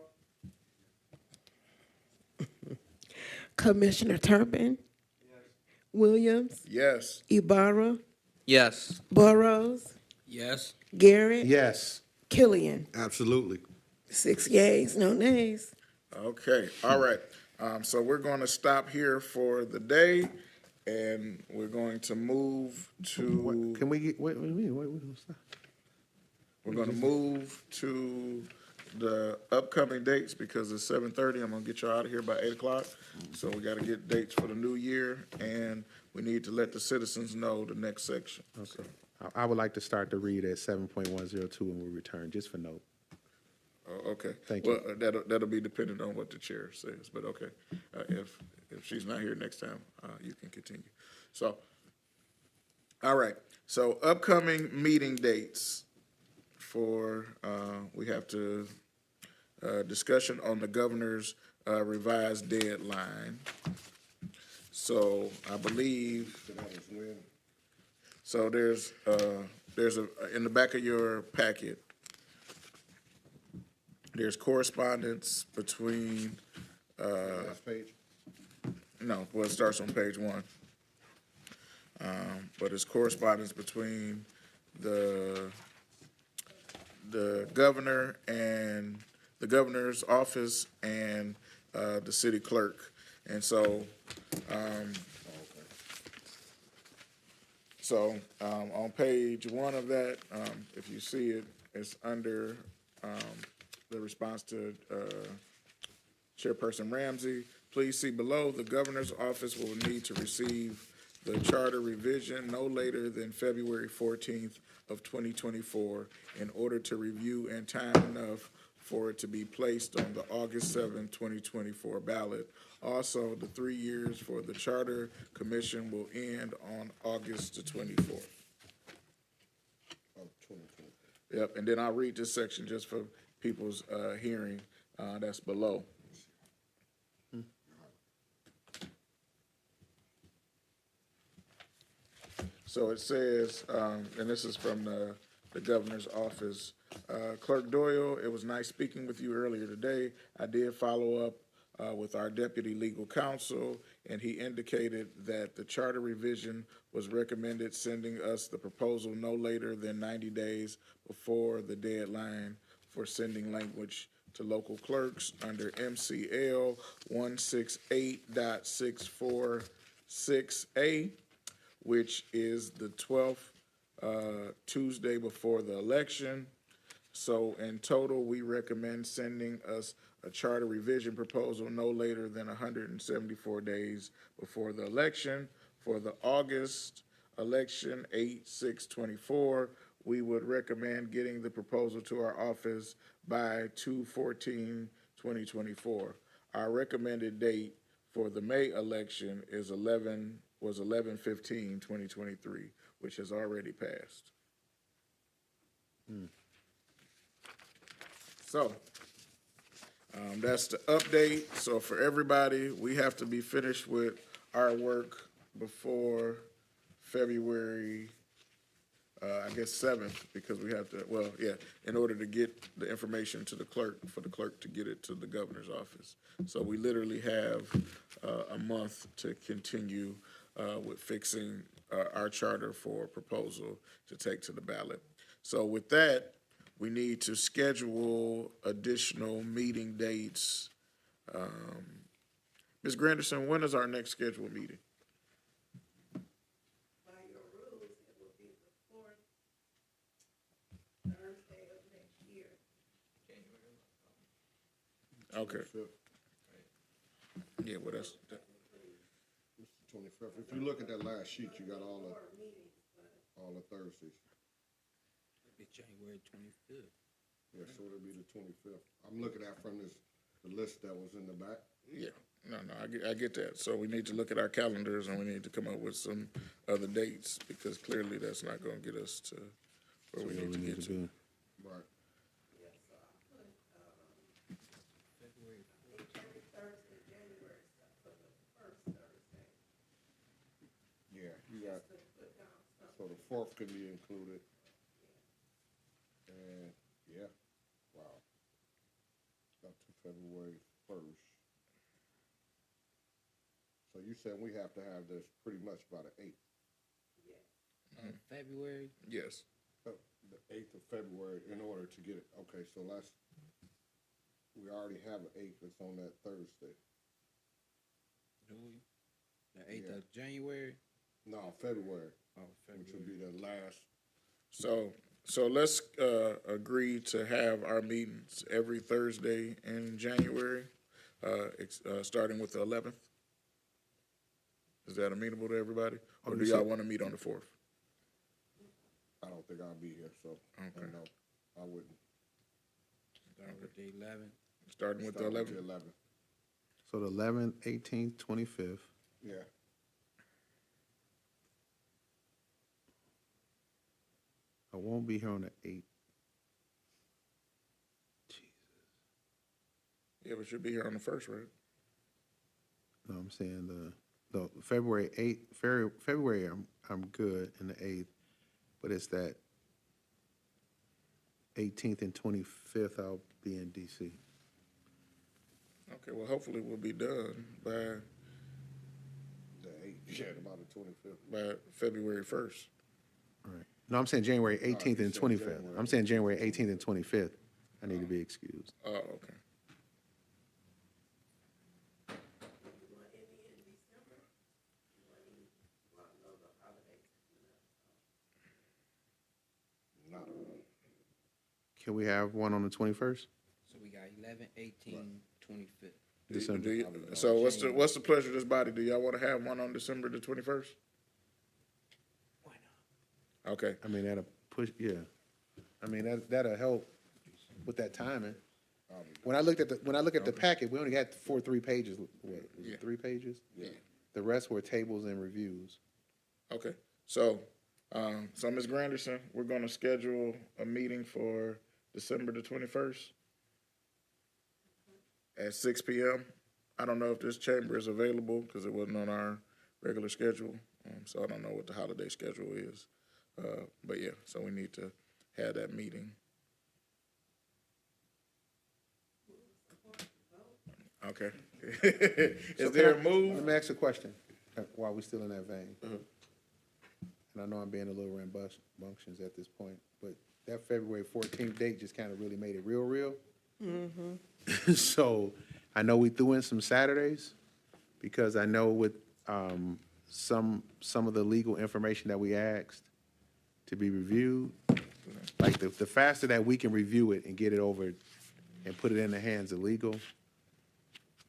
Speaker 4: Commissioner Turpin. Williams.
Speaker 1: Yes.
Speaker 4: Ibarra.
Speaker 8: Yes.
Speaker 4: Burrows.
Speaker 6: Yes.
Speaker 4: Garrett.
Speaker 5: Yes.
Speaker 4: Killian.
Speaker 3: Absolutely.
Speaker 4: 6 yeas, no nays.
Speaker 1: Okay, all right. So we're going to stop here for the day, and we're going to move to.
Speaker 5: Can we get, wait, stop.
Speaker 1: We're going to move to the upcoming dates because it's 7:30. I'm going to get you out of here by 8 o'clock. So we got to get dates for the new year, and we need to let the citizens know the next section.
Speaker 5: Okay. I would like to start the read at 7.102 when we return, just for note.
Speaker 1: Oh, okay.
Speaker 5: Thank
Speaker 1: you. Well, that'll be dependent on what the chair says, but okay. If she's not here next time, you can continue. So, all right. So upcoming meeting dates for, we have to, discussion on the governor's revised deadline. So I believe, so there's a, in the back of your packet, There's correspondence between,
Speaker 3: Last page.
Speaker 1: no, well, it starts on page 1. But it's correspondence between the governor and the governor's office and the city clerk. And so, on page 1 of that, if you see it, it's under the response to Chairperson Ramsey. Please see below, the governor's office will need to receive the charter revision no later than February 14th of 2024 in order to review in time enough for it to be placed on the August 7, 2024 ballot. Also, the 3 years for the Charter Commission will end on August the 24th. Yep, and then I'll read this section just for people's hearing, that's below. So it says, and this is from the governor's office, Clerk Doyle, it was nice speaking with you earlier today. I did follow up with our deputy legal counsel, and he indicated that the charter revision was recommended sending us the proposal no later than 90 days before the deadline for sending language to local clerks under MCL 168.646A, which is the 12th Tuesday before the election. So in total, we recommend sending us a charter revision proposal no later than 174 days before the election. For the August election, 8/6/24, we would recommend getting the proposal to our office by 2/14/2024. Our recommended date for the May election is 11/15/2023, which has already passed. So, that's the update. So for everybody, we have to be finished with our work before February, I guess 7th, because we have to, well, yeah, in order to get the information to the clerk, for the clerk to get it to the governor's office. So we literally have a month to continue with fixing our charter for proposal to take to the ballot. So with that, we need to schedule additional meeting dates. Ms. Granderson, when is our next scheduled meeting?
Speaker 4: By your rules, it will be the 4th Thursday of next year.
Speaker 1: Okay. Yeah, well, that's,
Speaker 3: 25th. If you look at that last sheet, you got all the Thursdays.
Speaker 6: January 25th.
Speaker 3: Yeah, so it'll be the 25th. I'm looking at from the list that was in the back.
Speaker 1: yeah, no, I get that. So we need to look at our calendars and we need to come up with some other dates, because clearly that's not gonna get us to where we need to get to.
Speaker 3: Right. Yeah, you got, so the 4th can be included. And, yeah, wow. Up to February 1st. So you said we have to have this pretty much by the 8th.
Speaker 6: February?
Speaker 1: Yes.
Speaker 3: The 8th of February in order to get it. Okay, so we already have an 8th, it's on that Thursday.
Speaker 6: Do we? The 8th of January?
Speaker 3: No, February,
Speaker 6: Oh,
Speaker 3: which would be the last.
Speaker 1: So let's agree to have our meetings every Thursday in January, starting with the 11th. Is that amenable to everybody? Or do y'all want to meet on the 4th?
Speaker 3: I don't think I'll be here, so,
Speaker 1: Okay.
Speaker 3: no, I wouldn't.
Speaker 6: Start with the 11th.
Speaker 1: Starting with the
Speaker 3: Start
Speaker 1: 11th?
Speaker 3: 11th,
Speaker 5: So the 11th, 18th, 25th.
Speaker 3: yeah.
Speaker 5: I won't be here on the 8th.
Speaker 1: Yeah, we should be here on the 1st, right?
Speaker 5: No, I'm saying the February 8th, February I'm good, and the 8th, but it's that 18th and 25th, I'll be in DC.
Speaker 1: Okay, well, hopefully we'll be done by
Speaker 3: About the 25th.
Speaker 1: by February 1st.
Speaker 5: All right. No, I'm saying January 18th and 25th. I'm saying January 18th and 25th. I need to be excused.
Speaker 1: Oh, okay.
Speaker 5: Can we have one on the 21st?
Speaker 6: So we got 11, 18, 25th.
Speaker 5: December.
Speaker 1: So what's the pleasure of this body? Do y'all want to have one on December the 21st?
Speaker 6: Why not?
Speaker 1: Okay,
Speaker 5: I mean, that'll push, yeah. I mean, that'll help with that timing. When I look at the packet, we only got 3 pages. What, was
Speaker 1: Yeah.
Speaker 5: it 3 pages?
Speaker 1: Yeah.
Speaker 5: The rest were tables and reviews.
Speaker 1: okay. So Ms. Granderson, we're going to schedule a meeting for December the 21st at 6 p.m. I don't know if this chamber is available because it wasn't on our regular schedule. So I don't know what the holiday schedule is. But yeah, so we need to have that meeting. Okay. Is there a
Speaker 5: Let
Speaker 1: move?
Speaker 5: me ask a question while we're still in that vein. And I know I'm being a little rambunctious at this point, but that February 14th date just kind of really made it real. So I know we threw in some Saturdays because I know with some of the legal information that we asked to be reviewed, like the faster that we can review it and get it over and put it in the hands of legal,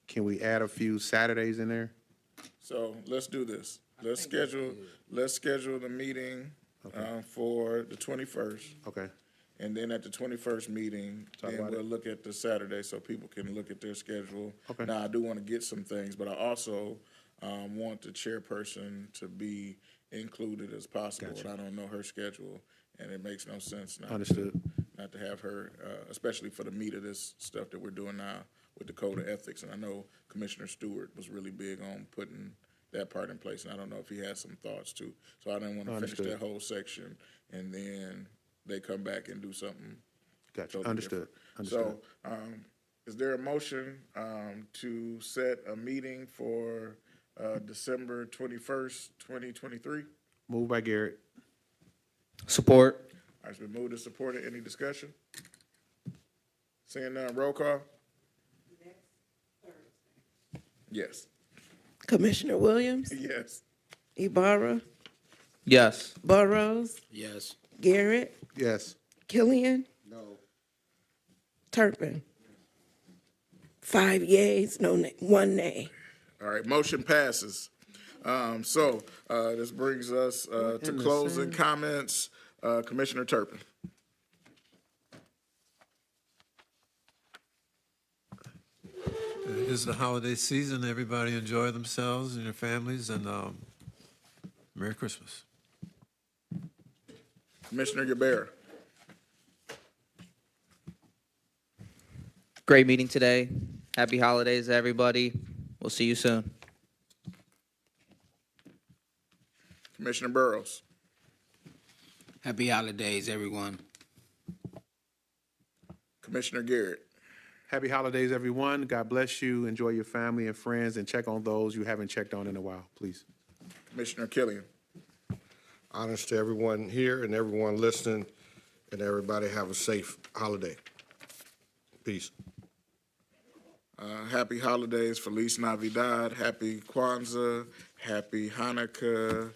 Speaker 5: can we add a few Saturdays in there?
Speaker 1: So let's do this. Let's schedule the meeting for the 21st.
Speaker 5: Okay,
Speaker 1: And then at the 21st meeting, then
Speaker 5: about
Speaker 1: we'll look at the Saturday so people can look at their schedule.
Speaker 5: Okay.
Speaker 1: Now, I do want to get some things, but I also want the chairperson to be included as possible.
Speaker 5: Gotcha.
Speaker 1: And I don't know her schedule, and it makes no sense not
Speaker 5: Understood.
Speaker 1: not to have her, especially for the meat of this stuff that we're doing now with the code of ethics. And I know Commissioner Stewart was really big on putting that part in place, and I don't know if he has some thoughts too. So I didn't want to finish
Speaker 5: Understood.
Speaker 1: that whole section and then they come back and do something.
Speaker 5: Gotcha.
Speaker 1: totally
Speaker 5: Understood.
Speaker 1: different.
Speaker 5: Understood.
Speaker 1: So, is there a motion to set a meeting for December 21st, 2023?
Speaker 5: Moved by Garrett.
Speaker 8: Support.
Speaker 1: All right, it's been moved and supported. Any discussion? Seeing none, roll call? Yes.
Speaker 4: Commissioner Williams,
Speaker 1: Yes.
Speaker 4: Ibarra,
Speaker 8: Yes.
Speaker 4: Burrows,
Speaker 6: Yes.
Speaker 4: Garrett,
Speaker 5: Yes.
Speaker 4: Killian,
Speaker 3: No.
Speaker 4: Turpin. 5 yeas, 1 nay.
Speaker 1: All right, motion passes. So this brings us to closing comments. Commissioner Turpin.
Speaker 2: It is the holiday season. Everybody enjoy themselves and their families, and Merry Christmas.
Speaker 1: Commissioner Yubera.
Speaker 8: Great meeting today. Happy holidays, everybody. We'll see you soon.
Speaker 1: Commissioner Burrows.
Speaker 6: Happy holidays, everyone.
Speaker 1: Commissioner Garrett.
Speaker 5: Happy holidays, everyone. God bless you. Enjoy your family and friends, and check on those you haven't checked on in a while, please.
Speaker 1: Commissioner Killian.
Speaker 3: Honors to everyone here and everyone listening, and everybody have a safe holiday. Peace.
Speaker 1: Happy holidays, Feliz Navidad, Happy Kwanzaa, Happy Hanukkah,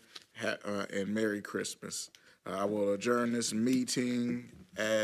Speaker 1: and Merry Christmas. I will adjourn this meeting at